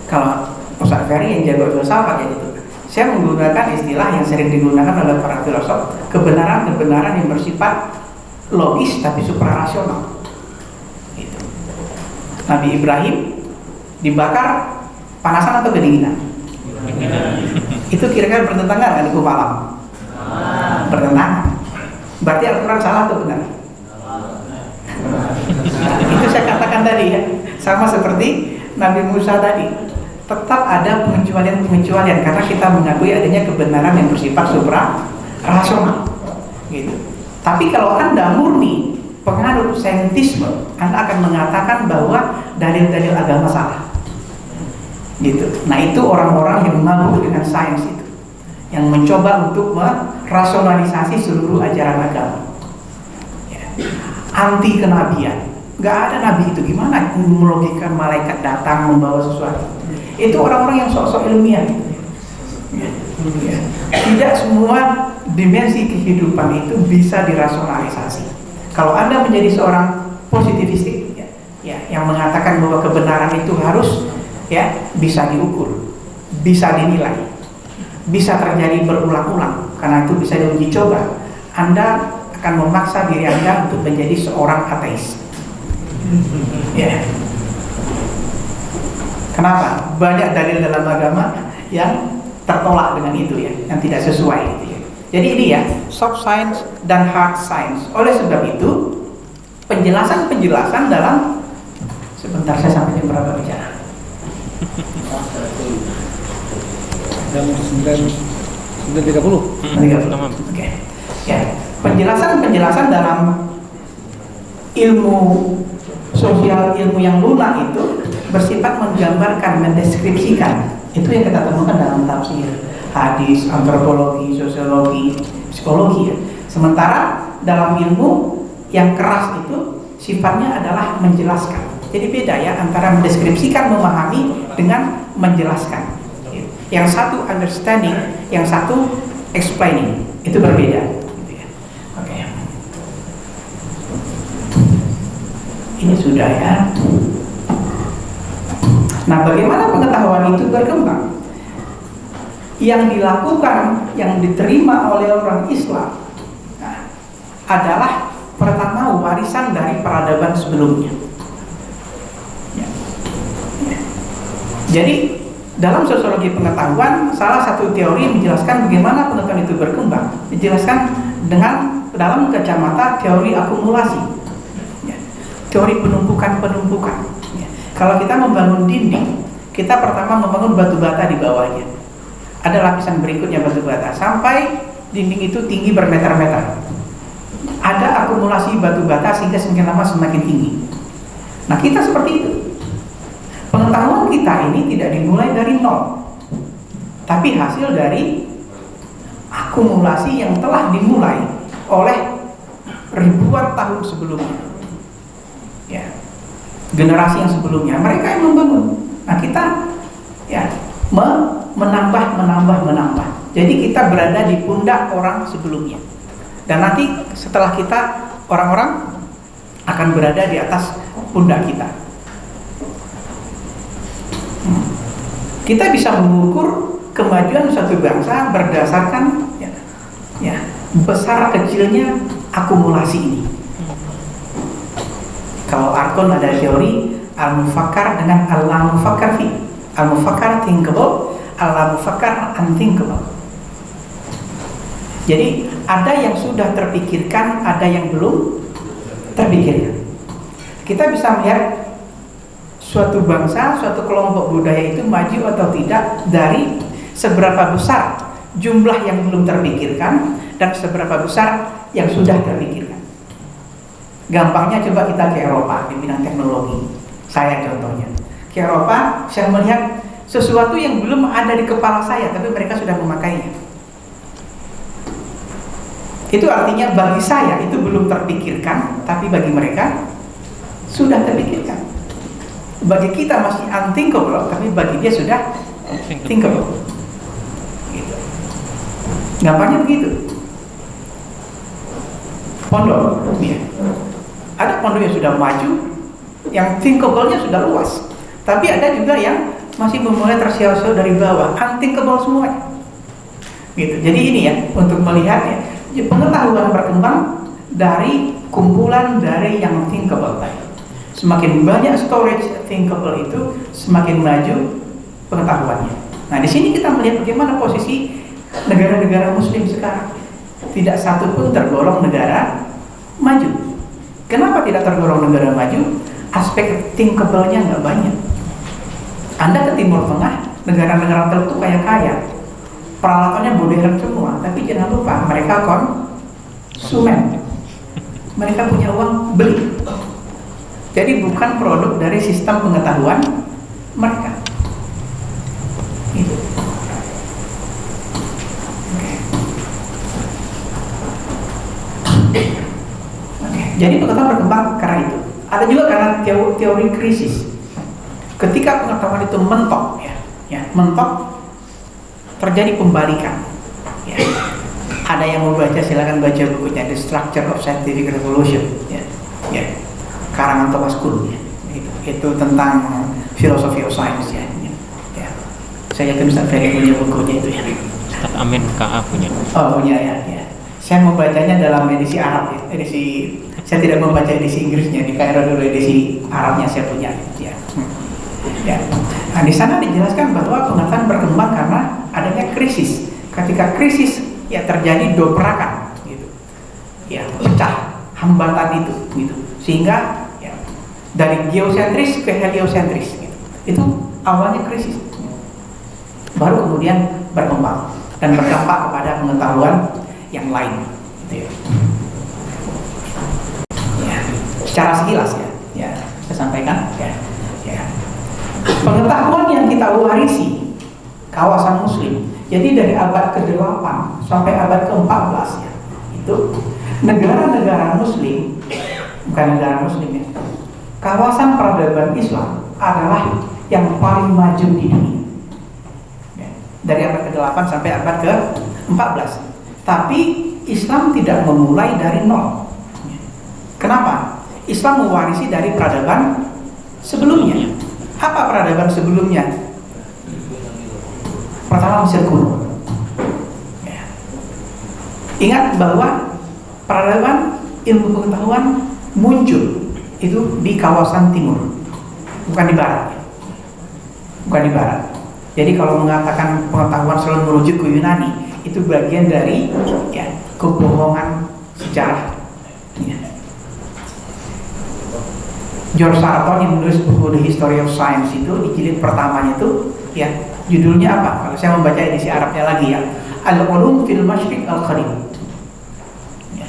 kalau Ustaz Ferry yang jago filsafat ya gitu. Saya menggunakan istilah yang sering digunakan oleh para filosof, kebenaran-kebenaran yang bersifat logis tapi suprarasional. Gitu. Nabi Ibrahim dibakar panasan atau kedinginan? Itu kira-kira bertentangan dengan hukum alam? Bertentangan. Berarti Al-Quran salah atau benar? Itu saya katakan tadi ya, sama seperti Nabi Musa tadi. Tetap ada pengecualian karena kita mengakui adanya kebenaran yang bersifat supra-rasional gitu. Tapi kalau Anda murni penganut saintisme, Anda akan mengatakan bahwa dalil-dalil agama salah gitu. Nah itu orang-orang yang mabuk dengan sains itu, yang mencoba untuk merasionalisasi seluruh ajaran agama ya. Anti kenabian, nggak ada nabi itu, gimana melogikan malaikat datang membawa sesuatu. Itu orang-orang yang sok-sok ilmiah ya. Tidak semua dimensi kehidupan itu bisa dirasionalisasi. Kalau Anda menjadi seorang positivistik ya, yang mengatakan bahwa kebenaran itu harus ya bisa diukur, bisa dinilai, bisa terjadi berulang-ulang, karena itu bisa diuji coba, Anda akan memaksa diri Anda untuk menjadi seorang ateis ya. Kenapa? Banyak dalil dalam agama yang tertolak dengan itu ya, yang tidak sesuai gitu ya. Jadi ini ya, soft science dan hard science. Oleh sebab itu, penjelasan-penjelasan dalam, sebentar saya sampai jam berapa bicara? Jam 9.30. Oke. Ya, penjelasan-penjelasan dalam ilmu sosial, ilmu yang lunak itu bersifat menggambarkan, mendeskripsikan. Itu yang kita temukan dalam tafsir, hadis, antropologi, sosiologi, psikologi ya. Sementara dalam ilmu yang keras itu sifatnya adalah menjelaskan. Jadi beda ya antara mendeskripsikan, memahami dengan menjelaskan. Yang satu understanding, yang satu explaining. Itu berbeda. Oke. Ini sudah ya. Nah, bagaimana pengetahuan itu berkembang? Yang dilakukan, yang diterima oleh orang Islam adalah pertama warisan dari peradaban sebelumnya. Jadi, dalam sosiologi pengetahuan, salah satu teori menjelaskan bagaimana pengetahuan itu berkembang. Dijelaskan dengan dalam kacamata teori akumulasi, teori penumpukan-penumpukan. Kalau kita membangun dinding, kita pertama membangun batu bata di bawahnya. Ada lapisan berikutnya batu bata sampai dinding itu tinggi bermeter-meter. Ada akumulasi batu bata sehingga semakin lama semakin tinggi. Nah, kita seperti itu. Pengetahuan kita ini tidak dimulai dari nol, tapi hasil dari akumulasi yang telah dimulai oleh ribuan tahun sebelumnya. Ya. Generasi yang sebelumnya, mereka yang membangun. Nah, kita ya menambah. Jadi kita berada di pundak orang sebelumnya. Dan nanti setelah kita, orang-orang akan berada di atas pundak kita. Kita bisa mengukur kemajuan suatu bangsa berdasarkan ya besar kecilnya akumulasi ini. Kalau Arkon ada teori al-mufakkar dengan al-la-mufakkar fi. Al-mufakkar thinkable, al-la-mufakkar unthinkable. Jadi ada yang sudah terpikirkan, ada yang belum terpikirkan. Kita bisa melihat suatu bangsa, suatu kelompok budaya itu maju atau tidak dari seberapa besar jumlah yang belum terpikirkan dan seberapa besar yang sudah terpikirkan. Gampangnya coba kita ke Eropa di bidang teknologi. Saya contohnya ke Eropa, saya melihat sesuatu yang belum ada di kepala saya, tapi mereka sudah memakainya. Itu artinya bagi saya itu belum terpikirkan, tapi bagi mereka sudah terpikirkan. Bagi kita masih unthinkable, tapi bagi dia sudah thinkable. Gitu. Gampangnya begitu. Pondok, ya. Ada pondok yang sudah maju, yang thinkable-nya sudah luas. Tapi ada juga yang masih memulai tersiau-siau dari bawah, unthinkable semuanya. Gitu. Jadi ini ya, untuk melihatnya, pengetahuan berkembang dari kumpulan dari yang thinkable tadi. Semakin banyak storage thinkable itu, semakin maju pengetahuannya. Nah, di sini kita melihat bagaimana posisi negara-negara Muslim sekarang. Tidak satu pun tergolong negara maju. Kenapa tidak tergolong negara maju? Aspek thinkable-nya nggak banyak. Anda ke Timur Tengah, negara-negara tertentu kaya-kaya, peralatannya modern semua, tapi jangan lupa mereka konsumen. Mereka punya uang beli. Jadi bukan produk dari sistem pengetahuan mereka. Gitu. Jadi pengetahuan berkembang karena itu. Ada juga karena teori krisis. Ketika pengetahuan itu mentok, mentok, terjadi pembalikan. Ya. Ada yang mau baca, silakan baca bukunya The Structure of Scientific Revolution. Karangan Thomas Kuhn. Itu tentang philosophy of science. Saya yakin Ustaz Ferry punya bukunya itu ya. Ustaz Amin KA punya. Oh punya ya. Saya membacanya dalam edisi Arab ya. Saya tidak membaca edisi Inggrisnya, di Kairo dulu edisi Arabnya saya punya. Ya. Nah, di sana dijelaskan bahwa pengetahuan berkembang karena adanya krisis. Ketika krisis ya terjadi dobrakan, gitu. Ya, pecah hambatan itu, gitu. Sehingga ya, dari geosentris ke heliosentris, gitu. Itu awalnya krisis. Baru kemudian berkembang dan berdampak kepada pengetahuan yang lain, gitu ya. Secara sekilas ya, saya sampaikan ya. Pengetahuan yang kita warisi kawasan Muslim. Jadi dari abad ke-8 sampai abad ke-14 ya, itu negara-negara Muslim, bukan negara Muslim ya, kawasan peradaban Islam adalah yang paling maju di dunia. Ya, dari abad ke-8 sampai abad ke-14. Tapi Islam tidak memulai dari nol. Kenapa? Islam mewarisi dari peradaban sebelumnya. Apa peradaban sebelumnya? Pertama Mesir kuno. Ya. Ingat bahwa peradaban ilmu pengetahuan muncul itu di kawasan timur, bukan di barat. Bukan di barat. Jadi kalau mengatakan pengetahuan selalu merujuk ke Yunani, itu bagian dari ya, kebohongan sejarah. Ya. George Sarton yang menulis buku The History of Science itu di jilid pertamanya itu ya judulnya apa? Kalau saya membaca edisi Arabnya lagi ya, Al-Ulum fil Masyriq Al-Qarib. Ya.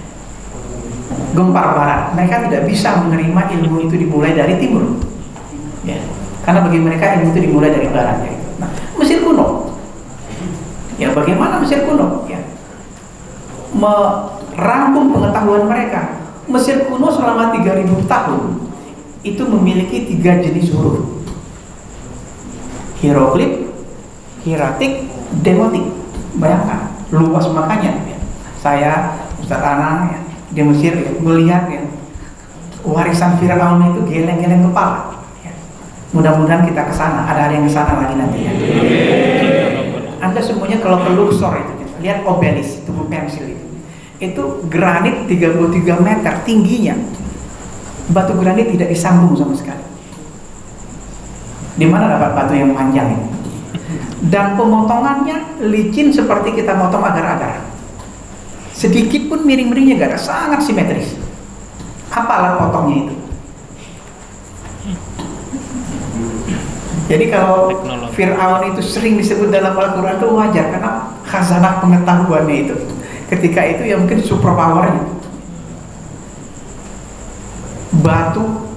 Gempar barat. Mereka tidak bisa menerima ilmu itu dimulai dari timur. Ya. Karena bagi mereka ilmu itu dimulai dari barat ya. Nah, Mesir kuno. Ya, bagaimana Mesir kuno? Ya. Merangkum pengetahuan mereka. Mesir kuno selama 3000 tahun itu memiliki 3 jenis huruf: hieroglif, hieratik, demotik. Bayangkan luas makanya ya. Saya Ustaz Anang ya, di Mesir ya, melihat ya, warisan Firaun itu geleng-geleng kepala ya. Mudah-mudahan kita ke sana, ada yang ke sana lagi nanti ya. Anda semuanya kalau ke Luxor itu lihat obelis, tubuh pensil itu granit 33 meter tingginya. Batu granit tidak disambung sama sekali. Di mana dapat batu yang panjang ini? Dan pemotongannya licin seperti kita motong agar-agar. Sedikit pun miring-miringnya gak ada, sangat simetris. Apa alat potongnya itu? Jadi kalau Fir'aun itu sering disebut dalam Al-Quran itu wajar karena khazanah pengetahuannya itu. Ketika itu ya mungkin superpowernya. Batu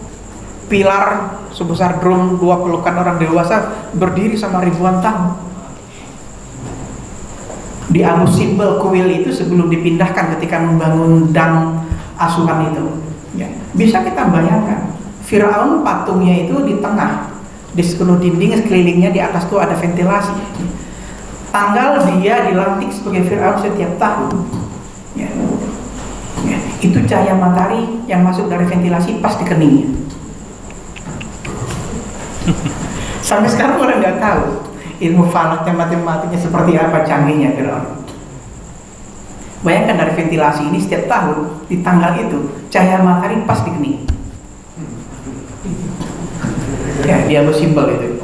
pilar sebesar drum 2 pelukan orang dewasa berdiri sama ribuan tahun. Di Abu Simbel kuil itu sebelum dipindahkan ketika membangun dam asuhan itu, ya, bisa kita bayangkan Firaun patungnya itu di tengah, di seluruh dinding sekelilingnya di atas tuh ada ventilasi. Tanggal dia dilantik sebagai Firaun setiap tahun, ya. Ya, itu cahaya matahari yang masuk dari ventilasi pas di keningnya. Sampai sekarang orang nggak tahu ilmu falaknya, matematiknya seperti apa canggihnya Firaun. Bayangkan dari ventilasi ini setiap tahun di tanggal itu cahaya matahari pas di kening. Ya, dia bersimbol itu.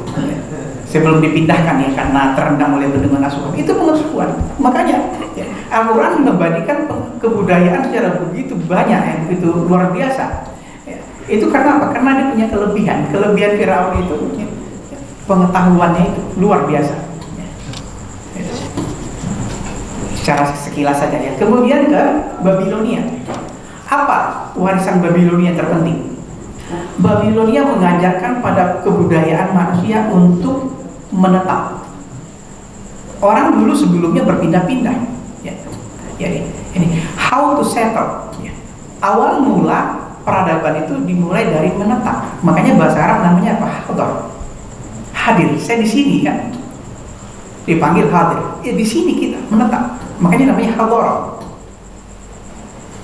Sebelum dipindahkan ya karena terendam oleh bendungan asuhan. Itu pengetahuan. Makanya ya, Al-Quran mengabadikan kebudayaan secara begitu banyak, yang begitu luar biasa. Ya, itu karena apa? Karena dia punya kelebihan. Kelebihan Firaun itu ya, pengetahuannya itu luar biasa. Ya. Secara sekilas saja ya. Kemudian ke Babilonia. Apa warisan Babilonia terpenting? Babilonia mengajarkan pada kebudayaan manusia untuk menetap. Orang dulu sebelumnya berpindah-pindah. Ya. Jadi ini how to settle. Ya. Awal mula peradaban itu dimulai dari menetap. Makanya bahasa Arab namanya apa? Hadar. Hadir. Saya di sini kan. Dipanggil hadir. Ya di sini kita menetap. Makanya namanya hadar.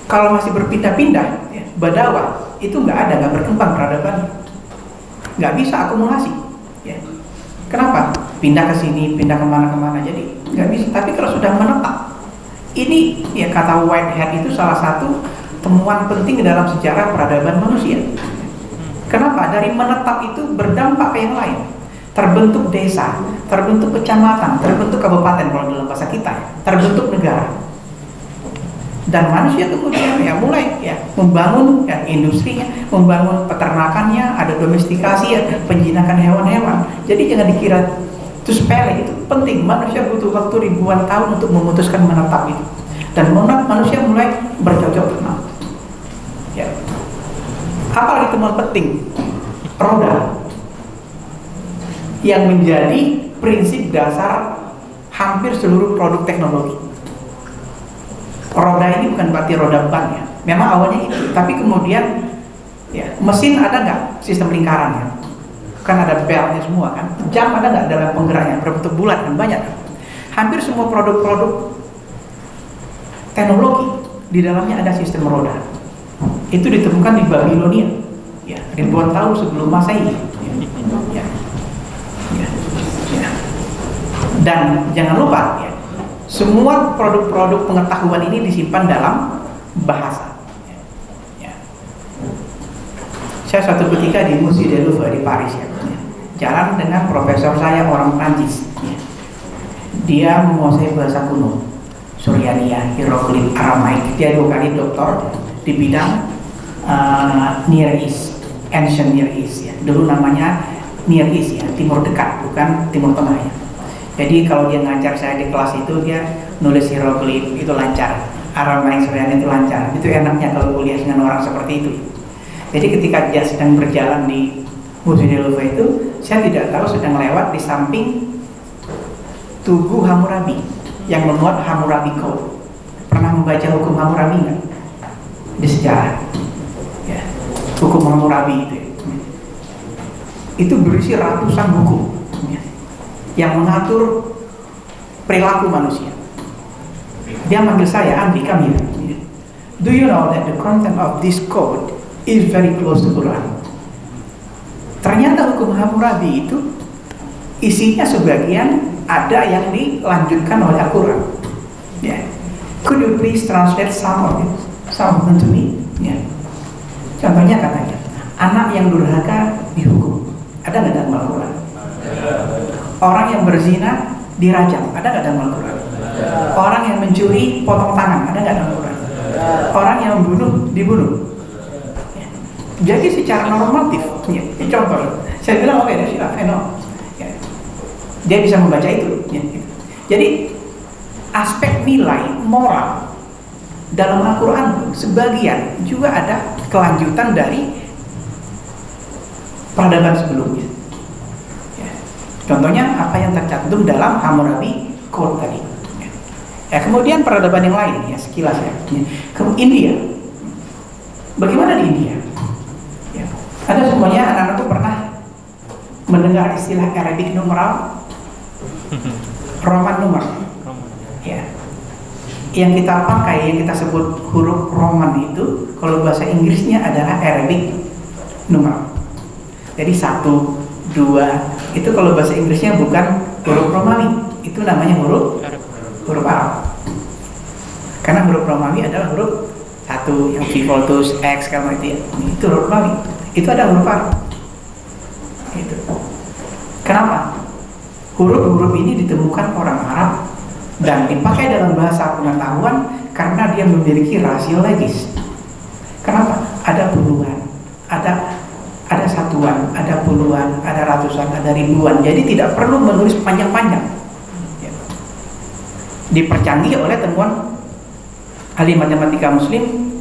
Kalau masih berpindah-pindah, ya, badawa itu nggak ada, nggak berkembang peradaban, nggak bisa akumulasi. Ya. Kenapa? Pindah ke sini, pindah kemana-kemana, jadi nggak bisa. Tapi kalau sudah menetap, ini ya kata Whitehead itu salah satu temuan penting dalam sejarah peradaban manusia. Kenapa? Dari menetap itu berdampak ke yang lain. Terbentuk desa, terbentuk kecamatan, terbentuk kabupaten kalau dalam bahasa kita, terbentuk negara. Dan manusia kemudian ya mulai ya membangun ya industrinya, membangun peternakannya, ada domestikasi ya, penjinakan hewan-hewan. Jadi jangan dikira itu sepele, itu penting. Manusia butuh waktu ribuan tahun untuk memutuskan menetap itu. Dan manusia mulai bercocok tanam. Ya. Apa lagi temuan penting? Roda yang menjadi prinsip dasar hampir seluruh produk teknologi. Roda ini bukan berarti roda ban ya. Memang awalnya itu, tapi kemudian ya mesin ada nggak sistem lingkarannya? Kan ada beltnya semua kan. Jam ada nggak dalam penggeraknya berbentuk bulat kan banyak. Kan? Hampir semua produk-produk teknologi di dalamnya ada sistem roda. Itu ditemukan di Babilonia, ya ribuan tahun sebelum Masehi. Ya. Ya. Ya. Dan jangan lupa ya. Semua produk-produk pengetahuan ini disimpan dalam bahasa. Ya. Saya suatu ketika di Musée du Louvre di Paris ya, jalan dengan profesor saya orang Prancis. Ya. Dia menguasai bahasa kuno, Suryania, hieroglif, Aramaik. Dia 2 kali doktor di bidang Near East, Ancient Near East. Ya. Dulu namanya Near East ya, Timur Dekat, bukan Timur Tengah ya. Jadi kalau dia ngajar saya di kelas itu dia nulis hieroglif itu lancar, Aramaik Suryani itu lancar. Itu enaknya kalau kuliah dengan orang seperti itu. Jadi ketika dia sedang berjalan di Musée du Louvre itu, saya tidak tahu sedang lewat di samping Tugu Hammurabi yang memuat Hammurabi Code. Pernah membaca hukum Hammurabi nggak? Di sejarah. Ya. Hukum Hammurabi itu. Itu berisi ratusan hukum. Yang mengatur perilaku manusia. Dia manggil saya, Andi, come here. Do you know that the content of this code is very close to Quran? Ternyata hukum Hammurabi itu isinya sebagian ada yang dilanjutkan oleh Al-Quran. Yeah. Could you please translate some of them to me? Yeah. Contohnya katanya, anak yang durhaka dihukum. Ada nggak dalam Al-Quran? Orang yang berzina dirajam, ada nggak dalam Al-Quran? Orang yang mencuri potong tangan, ada nggak dalam Al-Quran? Orang yang membunuh dibunuh. Ya. Jadi secara normatif, ya, contoh, saya bilang oke, ya. Dia bisa membaca itu. Ya. Jadi aspek nilai moral dalam Al-Quran sebagian juga ada kelanjutan dari peradaban sebelumnya. Ya. Contohnya apa yang tercantum dalam Hammurabi Code tadi. Ya, kemudian peradaban yang lain ya sekilas ya. India. Bagaimana di India? Ya. Ada semuanya anak-anak itu pernah mendengar istilah Arabic numeral, Roman numeral. Ya. Yang kita pakai, yang kita sebut huruf Roman itu, kalau bahasa Inggrisnya adalah Arabic numeral. Jadi 1, 2, itu kalau bahasa Inggrisnya bukan huruf Romawi, itu namanya huruf Arab. Karena huruf Romawi adalah huruf 1 yang Vivoltus, X, kalau itu huruf Romawi. Itu ada huruf Arab. Itu. Kenapa? Huruf-huruf ini ditemukan orang Arab dan dipakai dalam bahasa pengetahuan karena dia memiliki rasio legis. Kenapa? Ada puluhan, ada satuan, ada puluhan, ada ratusan, ada ribuan. Jadi tidak perlu menulis panjang-panjang. Ya. Dipercanggih oleh temuan ahli matematika Muslim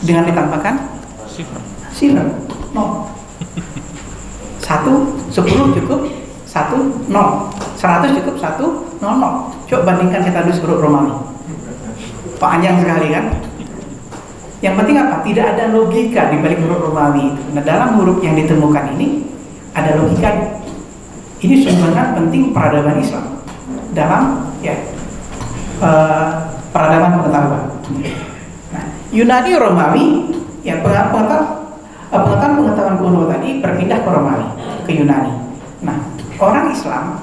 dengan ditambahkan sifar 0. 1, 10 cukup 1, 0. 100 cukup 1, 0, 0. Coba bandingkan kita tulis huruf Romawi. Panjang sekali kan? Yang penting apa? Tidak ada logika di balik huruf Romawi itu. Nah, dalam huruf yang ditemukan ini ada logikanya. Ini sumbangan penting peradaban Islam dalam peradaban pengetahuan. Nah, Yunani Romawi, ya pengetahuan kuno tadi berpindah ke Romawi, ke Yunani. Nah, orang Islam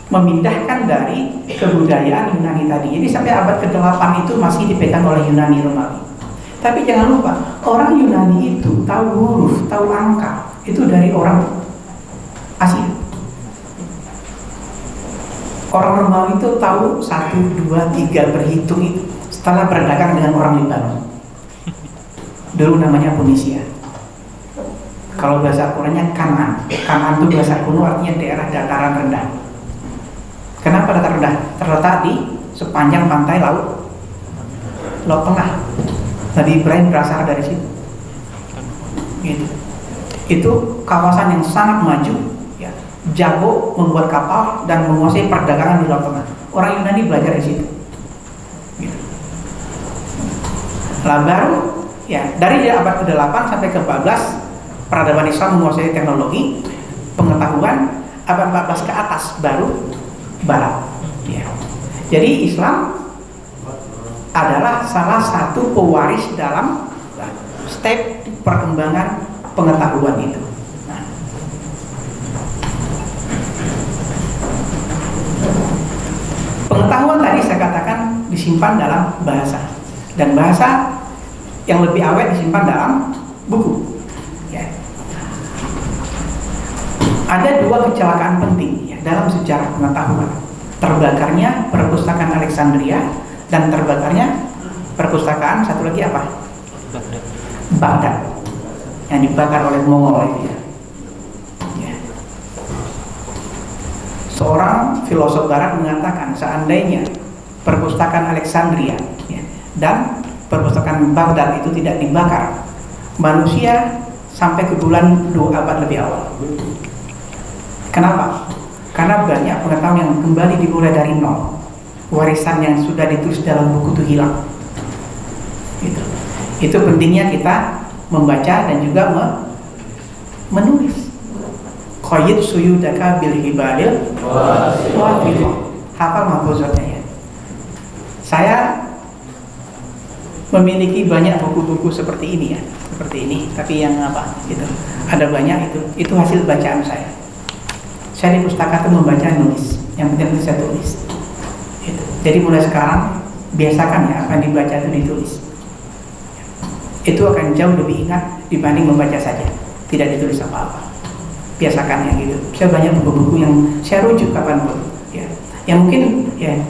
memindahkan dari kebudayaan Yunani tadi. Jadi sampai abad ke-8 itu masih dipegang oleh Yunani Romawi. Tapi jangan lupa, orang Yunani itu tahu huruf, tahu angka, itu dari orang Asia. Orang Romawi itu tahu 1, 2, 3 berhitung itu setelah berdagang dengan orang Libanon. Dulu namanya Tunisia. Kalau bahasa Qurannya Kanaan. Kanaan itu bahasa kuno artinya daerah dataran rendah. Kenapa dataran rendah? Terletak di sepanjang pantai Laut Tengah. Nabi Ibrahim berasal dari situ. Gitu. Itu kawasan yang sangat maju, ya. Jago membuat kapal dan menguasai perdagangan di Laut Tengah. Orang Yunani belajar di situ. Gitu. Lah baru, ya, dari abad ke-8 sampai ke-14 peradaban Islam menguasai teknologi, pengetahuan. Abad 14 ke atas baru Barat. Ya. Jadi Islam adalah salah satu pewaris dalam step perkembangan pengetahuan itu. Nah, pengetahuan tadi saya katakan disimpan dalam bahasa, dan bahasa yang lebih awet disimpan dalam buku. Ya. Ada 2 kecelakaan penting ya, dalam sejarah pengetahuan: terbakarnya perpustakaan Alexandria dan terbakarnya perpustakaan satu lagi apa? Baghdad, yang dibakar oleh Mongol itu ya. Ya. Seorang filosof Barat mengatakan seandainya perpustakaan Alexandria ya, dan perpustakaan Baghdad itu tidak dibakar, manusia sampai ke bulan 2 abad lebih awal. Kenapa? Karena banyak pengetahuan yang kembali dimulai dari nol. Warisan yang sudah ditulis dalam buku itu hilang. Itu pentingnya kita membaca dan juga menulis. Qayyid suyudaka bil hibalil wafiqah. Hafal mahfuzatnya ya. Saya memiliki banyak buku-buku seperti ini ya, seperti ini. Tapi yang apa? Itu ada banyak itu hasil bacaan saya. Saya di pustaka itu membaca nulis. Yang penting saya tulis. Jadi mulai sekarang biasakan ya apa yang dibaca itu ditulis. Itu akan jauh lebih ingat dibanding membaca saja, tidak ditulis apa-apa. Biasakan ya gitu. Saya banyak buku-buku yang saya rujuk kapanpun. Ya, yang mungkin ya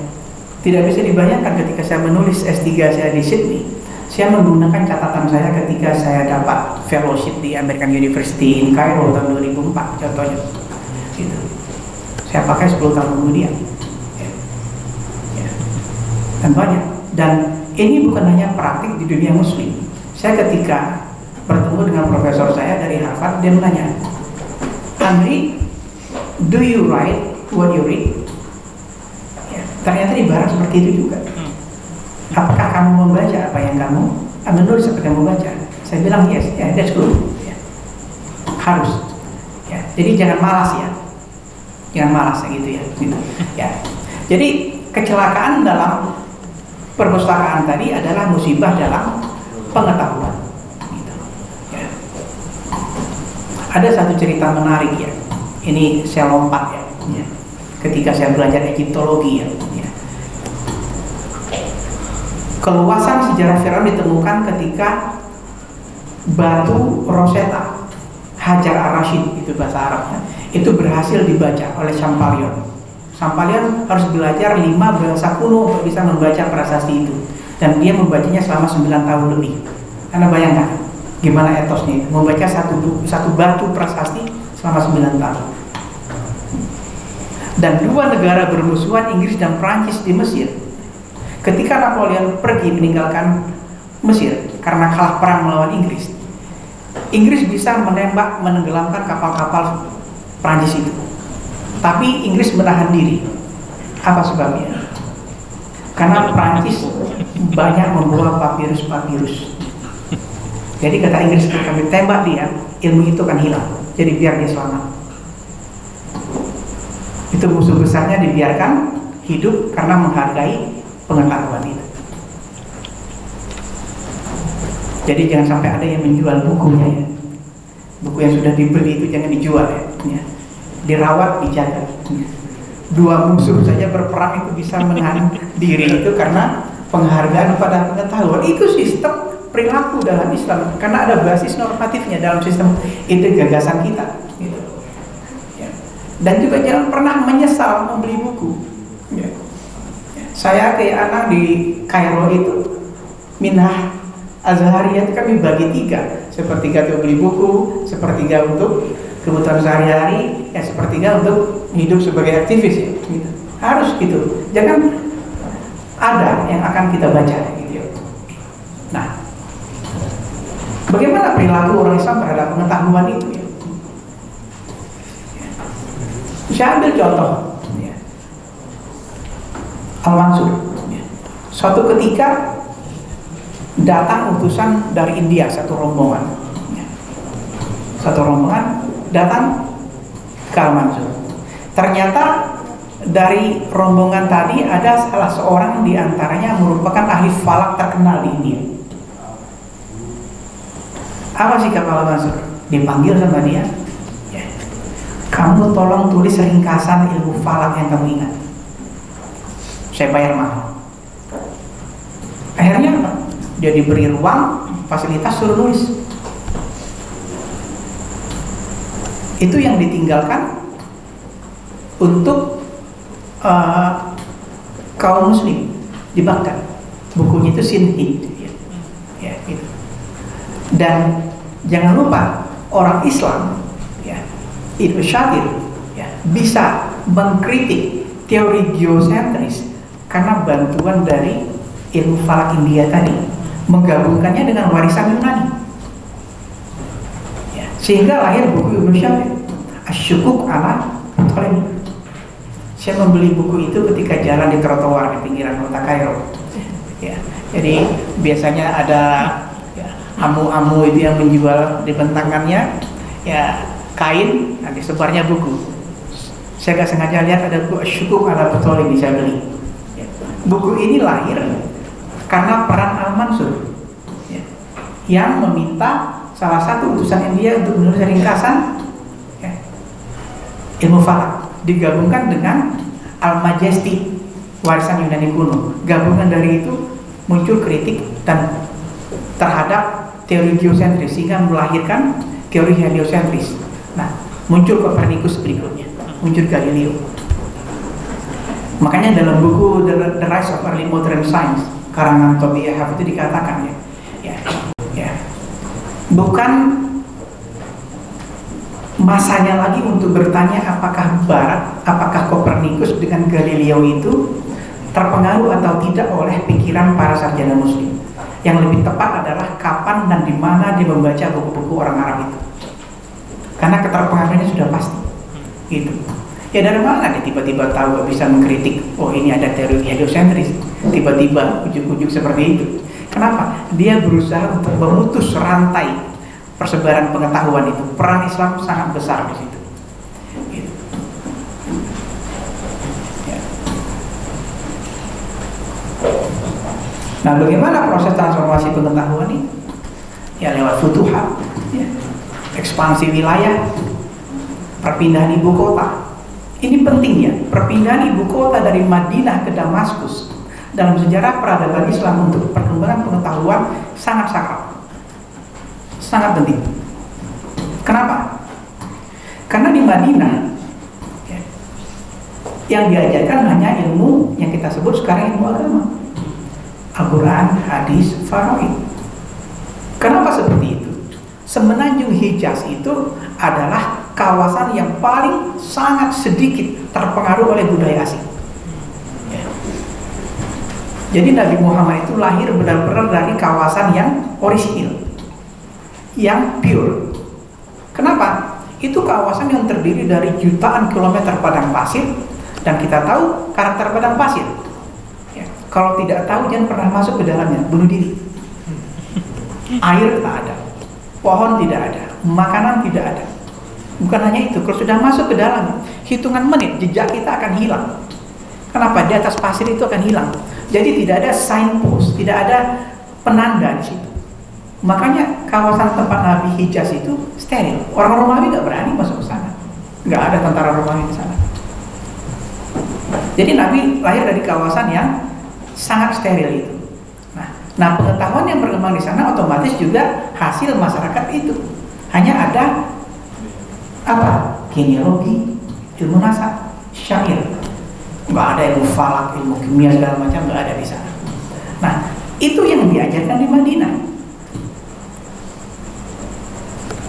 tidak bisa dibayangkan ketika saya menulis S3 saya di Sydney. Saya menggunakan catatan saya ketika saya dapat fellowship di American University in Cairo tahun 2004 contohnya. Gitu. Saya pakai 10 tahun kemudian. Dan banyak, dan ini bukan hanya praktik di dunia muslim. Saya ketika bertemu dengan profesor saya dari Harvard, dia menanya, Andri, do you write what you read? Ya, ternyata di barat seperti itu juga. Apakah kamu membaca apa yang kamu menulis apa yang kamu baca? Saya bilang yes, ya, that's good. Ya. Harus. Ya. Jadi jangan malas ya, jangan malas gitu ya. Gitu. Ya. Jadi kecelakaan dalam perpustakaan tadi adalah musibah dalam pengetahuan. Gitu. Ya. Ada satu cerita menarik ya. Ini saya lompat ya. Ya. Ketika saya belajar Egiptologi ya. Keluasan sejarah Firaun ditemukan ketika batu Rosetta Hajar Ar-Rasyid, itu bahasa Arabnya, itu berhasil dibaca oleh Champollion. Champollion harus belajar 5 bahasa kuno untuk bisa membaca prasasti itu, dan dia membacanya selama 9 tahun lebih. Anda bayangkan gimana etosnya itu, membaca satu batu prasasti selama 9 tahun. Dan 2 negara bermusuhan, Inggris dan Prancis di Mesir. Ketika Napoleon pergi meninggalkan Mesir karena kalah perang melawan Inggris, Inggris bisa menembak menenggelamkan kapal-kapal Prancis itu. Tapi Inggris menahan diri. Apa sebabnya? Karena Prancis banyak membawa papirus-papirus. Jadi kata Inggris, kalau kami tembak dia, ilmu itu akan hilang. Jadi biar dia selamat. Itu musuh besarnya dibiarkan hidup karena menghargai pengetahuan itu. Jadi jangan sampai ada yang menjual bukunya ya. Buku yang sudah dibeli itu jangan dijual ya. Dirawat, dijaga. 2 musuh saja berperang itu bisa menahan diri itu karena penghargaan pada pengetahuan. Itu sistem perilaku dalam Islam karena ada basis normatifnya dalam sistem ide gagasan kita. Gitu. Ya. Dan juga jangan pernah menyesal membeli buku. Ya. Saya kayak anak di Kairo itu Minhaj Azhariyah itu kami bagi 3, sepertiga untuk beli buku, sepertiga untuk kebutuhan sehari-hari, ya sepertiga untuk hidup sebagai aktivis ya. Gitu. Harus gitu. Jangan ada yang akan kita baca gitu ya. Nah, bagaimana perilaku orang Islam terhadap pengetahuan itu ya? Saya ambil contoh. Al-Mansur. Suatu ketika datang utusan dari India, satu rombongan datang ke Al-Mansur. Ternyata dari rombongan tadi ada salah seorang di antaranya merupakan ahli falak terkenal di India. Apa sikap Al-Mansur? Dipanggil sama dia, ya. Kamu tolong tulis ringkasan ilmu falak yang kamu ingat. Saya bayar mahal. Akhirnya apa? Dia diberi ruang, fasilitas, suruh nulis. Itu yang ditinggalkan untuk kaum muslim di Baghdad. Bukunya itu Sinhid ya, gitu. Dan jangan lupa orang Islam ya, Ibnu Shatir ya, bisa mengkritik teori geosentris karena bantuan dari ilmu falak India tadi, menggabungkannya dengan warisan Yunani ya, sehingga lahir buku Ibnu Shatir Asyukuk ala Ptolemy. Saya membeli buku itu ketika jalan di trotoar di pinggiran kota Kairo ya. Jadi biasanya ada ya, amu-amu itu yang menjual, dibentangkannya ya kain, nanti sebarnya buku. Saya gak sengaja lihat ada buku Asyukuk ala Ptolemy, saya beli. Buku ini lahir karena peran Al-Mansur ya, yang meminta salah satu utusan India untuk menulis ringkasan ya, ilmu falak, digabungkan dengan Al-Majesty, warisan Yunani kuno. Gabungan dari itu muncul kritik dan terhadap teori geosentris sehingga melahirkan teori heliosentris. Nah, muncul Copernicus berikutnya, muncul Galileo. Makanya dalam buku The Rise of Early Modern Science karangan Tobias Haf itu dikatakan bukan masanya lagi untuk bertanya apakah Barat, apakah Copernicus dengan Galileo itu terpengaruh atau tidak oleh pikiran para sarjana Muslim. Yang lebih tepat adalah kapan dan di mana dia membaca buku-buku orang Arab itu. karena keterpengaruhannya sudah pasti. Gitu. Ya dari mana dia tiba-tiba tahu bisa mengkritik, oh ini ada teori heliosentris, tiba-tiba ujuk-ujuk seperti itu. Kenapa? Dia berusaha untuk memutus rantai persebaran pengetahuan itu. Peran Islam sangat besar di situ. Gitu. Ya. Nah, bagaimana proses transformasi pengetahuan ini? Ya lewat futuhat, ya. Ekspansi wilayah, perpindahan ibu kota. Ini penting ya, perpindahan ibu kota dari Madinah ke Damaskus dalam sejarah peradaban Islam untuk perkembangan pengetahuan sangat sakral, sangat penting. Kenapa? Karena di Madinah ya, yang diajarkan hanya ilmu yang kita sebut sekarang ilmu agama, Al-Quran, hadis, faraid. Kenapa seperti itu? Semenanjung Hijaz itu adalah kawasan yang paling sangat sedikit terpengaruh oleh budaya asing. Ya. Jadi Nabi Muhammad itu lahir benar-benar dari kawasan yang orisinil, yang pure. Kenapa? Itu kawasan yang terdiri dari jutaan kilometer padang pasir, dan kita tahu karakter padang pasir. Ya. Kalau tidak tahu jangan pernah masuk ke dalamnya, bunuh diri. Air tak ada, pohon tidak ada, makanan tidak ada. Bukan hanya itu, kalau sudah masuk ke dalam, hitungan menit jejak kita akan hilang. Kenapa? Di atas pasir itu akan hilang. Jadi tidak ada signpost, tidak ada penanda di situ. Makanya kawasan tempat Nabi Hijaz itu steril. Orang Romawi nggak berani masuk ke sana. Nggak ada tentara Romawi di sana. Jadi Nabi lahir dari kawasan yang sangat steril itu. Nah, pengetahuan yang berkembang di sana otomatis juga hasil masyarakat itu. Hanya ada apa? Genealogi, ilmu nasab, syair. Nggak ada ilmu falak, ilmu kimia segala macam nggak ada di sana. Nah, itu yang diajarkan di Madinah.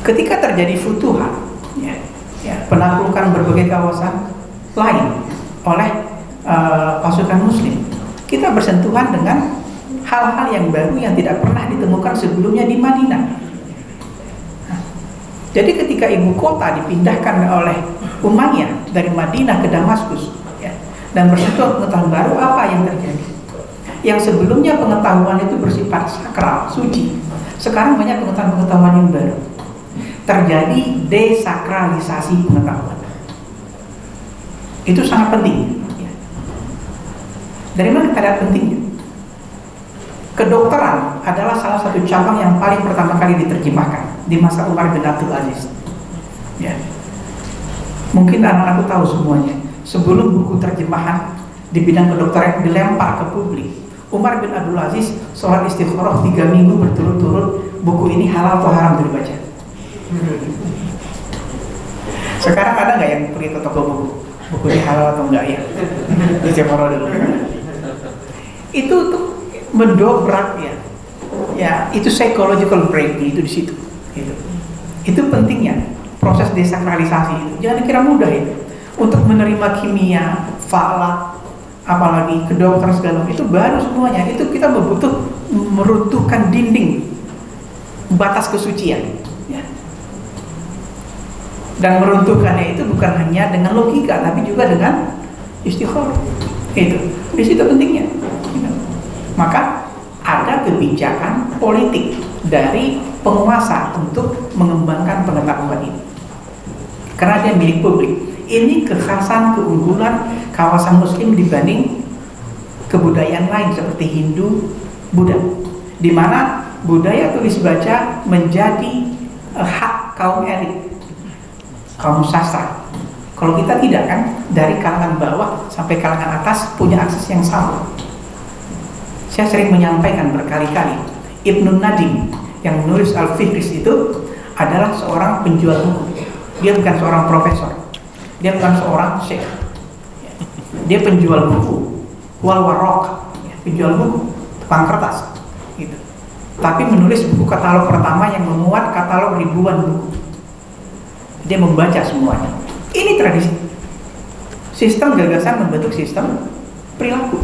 Ketika terjadi futuhat, ya, penaklukan berbagai kawasan lain oleh pasukan Muslim, kita bersentuhan dengan hal-hal yang baru yang tidak pernah ditemukan sebelumnya di Madinah. Jadi ketika ibu kota dipindahkan oleh Umayyah dari Madinah ke Damaskus, ya, dan bersentuhan pengetahuan baru, apa yang terjadi? Yang sebelumnya pengetahuan itu bersifat sakral, suci. Sekarang banyak pengetahuan yang baru. Terjadi desakralisasi pengetahuan. Itu sangat penting. Ya. Dari mana kita lihat pentingnya? Kedokteran adalah salah satu cabang yang paling pertama kali diterjemahkan di masa Umar bin Abdul Aziz. Ya. Mungkin anak-anakku tahu semuanya. Sebelum buku terjemahan di bidang kedokteran dilempar ke publik, Umar bin Abdul Aziz sholat istikharah 3 minggu berturut-turut, buku ini halal atau haram dibaca. Sekarang ada nggak yang pergi ke toko buku? Buku ini halal atau enggak ya? Istikharah dulu. Itu tuh mendobrak ya itu psychological break itu di situ. Itu pentingnya proses desakralisasi itu. Jangan dikira mudah itu. Untuk menerima kimia, falak, apalagi kedokteran segala itu baru semuanya. Itu kita butuh meruntuhkan dinding batas kesucian. Ya. Dan meruntuhkannya itu bukan hanya dengan logika, tapi juga dengan istikharah. Itu di situ pentingnya. Maka ada kebijakan politik dari penguasa untuk mengembangkan pengetahuan ini. Karena dia milik publik. Ini kekhasan keunggulan kawasan Muslim dibanding kebudayaan lain seperti Hindu, Buddha, di mana budaya tulis baca menjadi hak kaum elit, kaum sastra. Kalau kita tidak kan, dari kalangan bawah sampai kalangan atas punya akses yang sama. Saya sering menyampaikan berkali-kali, Ibnu Nadim yang menulis Al-Fihris itu adalah seorang penjual buku. Dia bukan seorang profesor, dia bukan seorang syekh. Dia penjual buku, wal warok, penjual buku, tukang kertas, gitu. Tapi menulis buku katalog pertama yang memuat katalog ribuan buku. Dia membaca semuanya. Ini tradisi. Sistem gagasan membentuk sistem perilaku.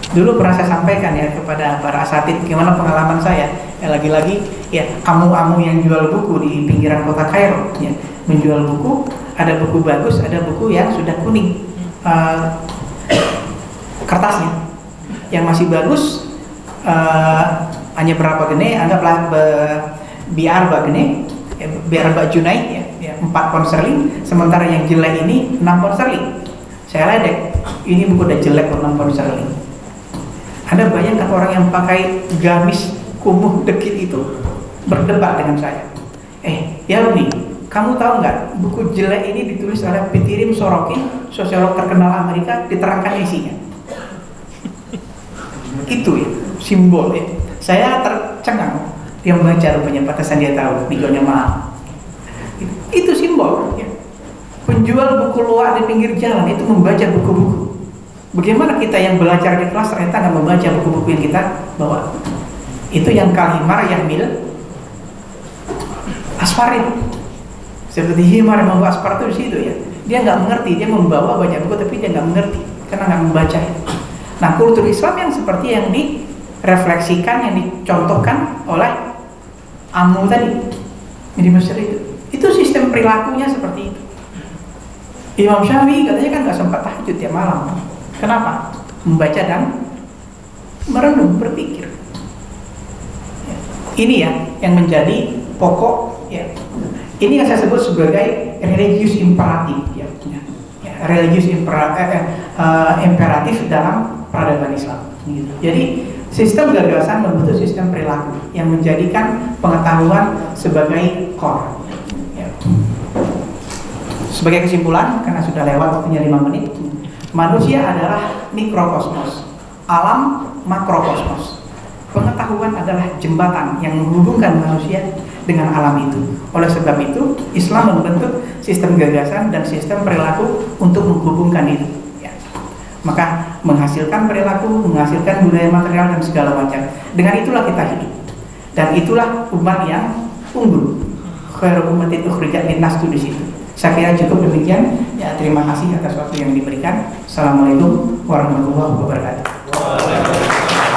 Dulu pernah saya sampaikan ya kepada para asatid, gimana pengalaman saya lagi-lagi ya kamu yang jual buku di pinggiran kota Kairo ya, menjual buku, ada buku bagus, ada buku yang sudah kuning kertasnya. Yang masih bagus hanya berapa gene, anggaplah biar bagene, biar bak Junai ya 4 pound sterling, sementara yang jelek ini 6 pound sterling. Saya ledek, ini buku udah jelek kok 6 pound sterling. Anda bayangkan orang yang pakai gamis kumuh dekit itu berdebat dengan saya. Ya Uni, kamu tahu nggak buku jelek ini ditulis oleh Pitirim Sorokin, sosiolog terkenal Amerika, diterangkan isinya. Itu ya, simbol ya. Saya tercengang, dia membaca rupanya, pantesan dia tahu, dijualnya mahal. Itu simbol ya. Penjual buku luar di pinggir jalan itu membaca buku-buku. Bagaimana kita yang belajar di kelas ternyata nggak membaca buku-buku yang kita bawa? Itu yang kalimar yahmil asfarin. Seperti himar yang membawa asfar itu di situ ya. Dia nggak mengerti, dia membawa banyak buku tapi dia nggak mengerti karena nggak membaca. Nah, kultur Islam yang seperti yang direfleksikan, yang dicontohkan oleh Amnu tadi di Mesir itu sistem perilakunya seperti itu. Imam Syafi'i katanya kan nggak sempat tahajud tiap malam. Kenapa? Membaca dan merenung, berpikir. Ini ya yang menjadi pokok ya. Ini yang saya sebut sebagai religious imperatif ya. Religious imperatif dalam peradaban Islam. Jadi sistem gagasan membentuk sistem perilaku yang menjadikan pengetahuan sebagai core. Ya. Sebagai kesimpulan, karena sudah lewat waktunya 5 menit, manusia adalah mikrokosmos, alam makrokosmos. Pengetahuan adalah jembatan yang menghubungkan manusia dengan alam itu. Oleh sebab itu, Islam membentuk sistem gagasan dan sistem perilaku untuk menghubungkan itu. Ya. Maka menghasilkan perilaku, menghasilkan budaya material dan segala macam. Dengan itulah kita hidup. Dan itulah umat yang unggul. Khairu ummatin ukhrijat linnas itu di situ. Saya kira cukup demikian. Ya, terima kasih atas waktu yang diberikan. Assalamualaikum warahmatullahi wabarakatuh.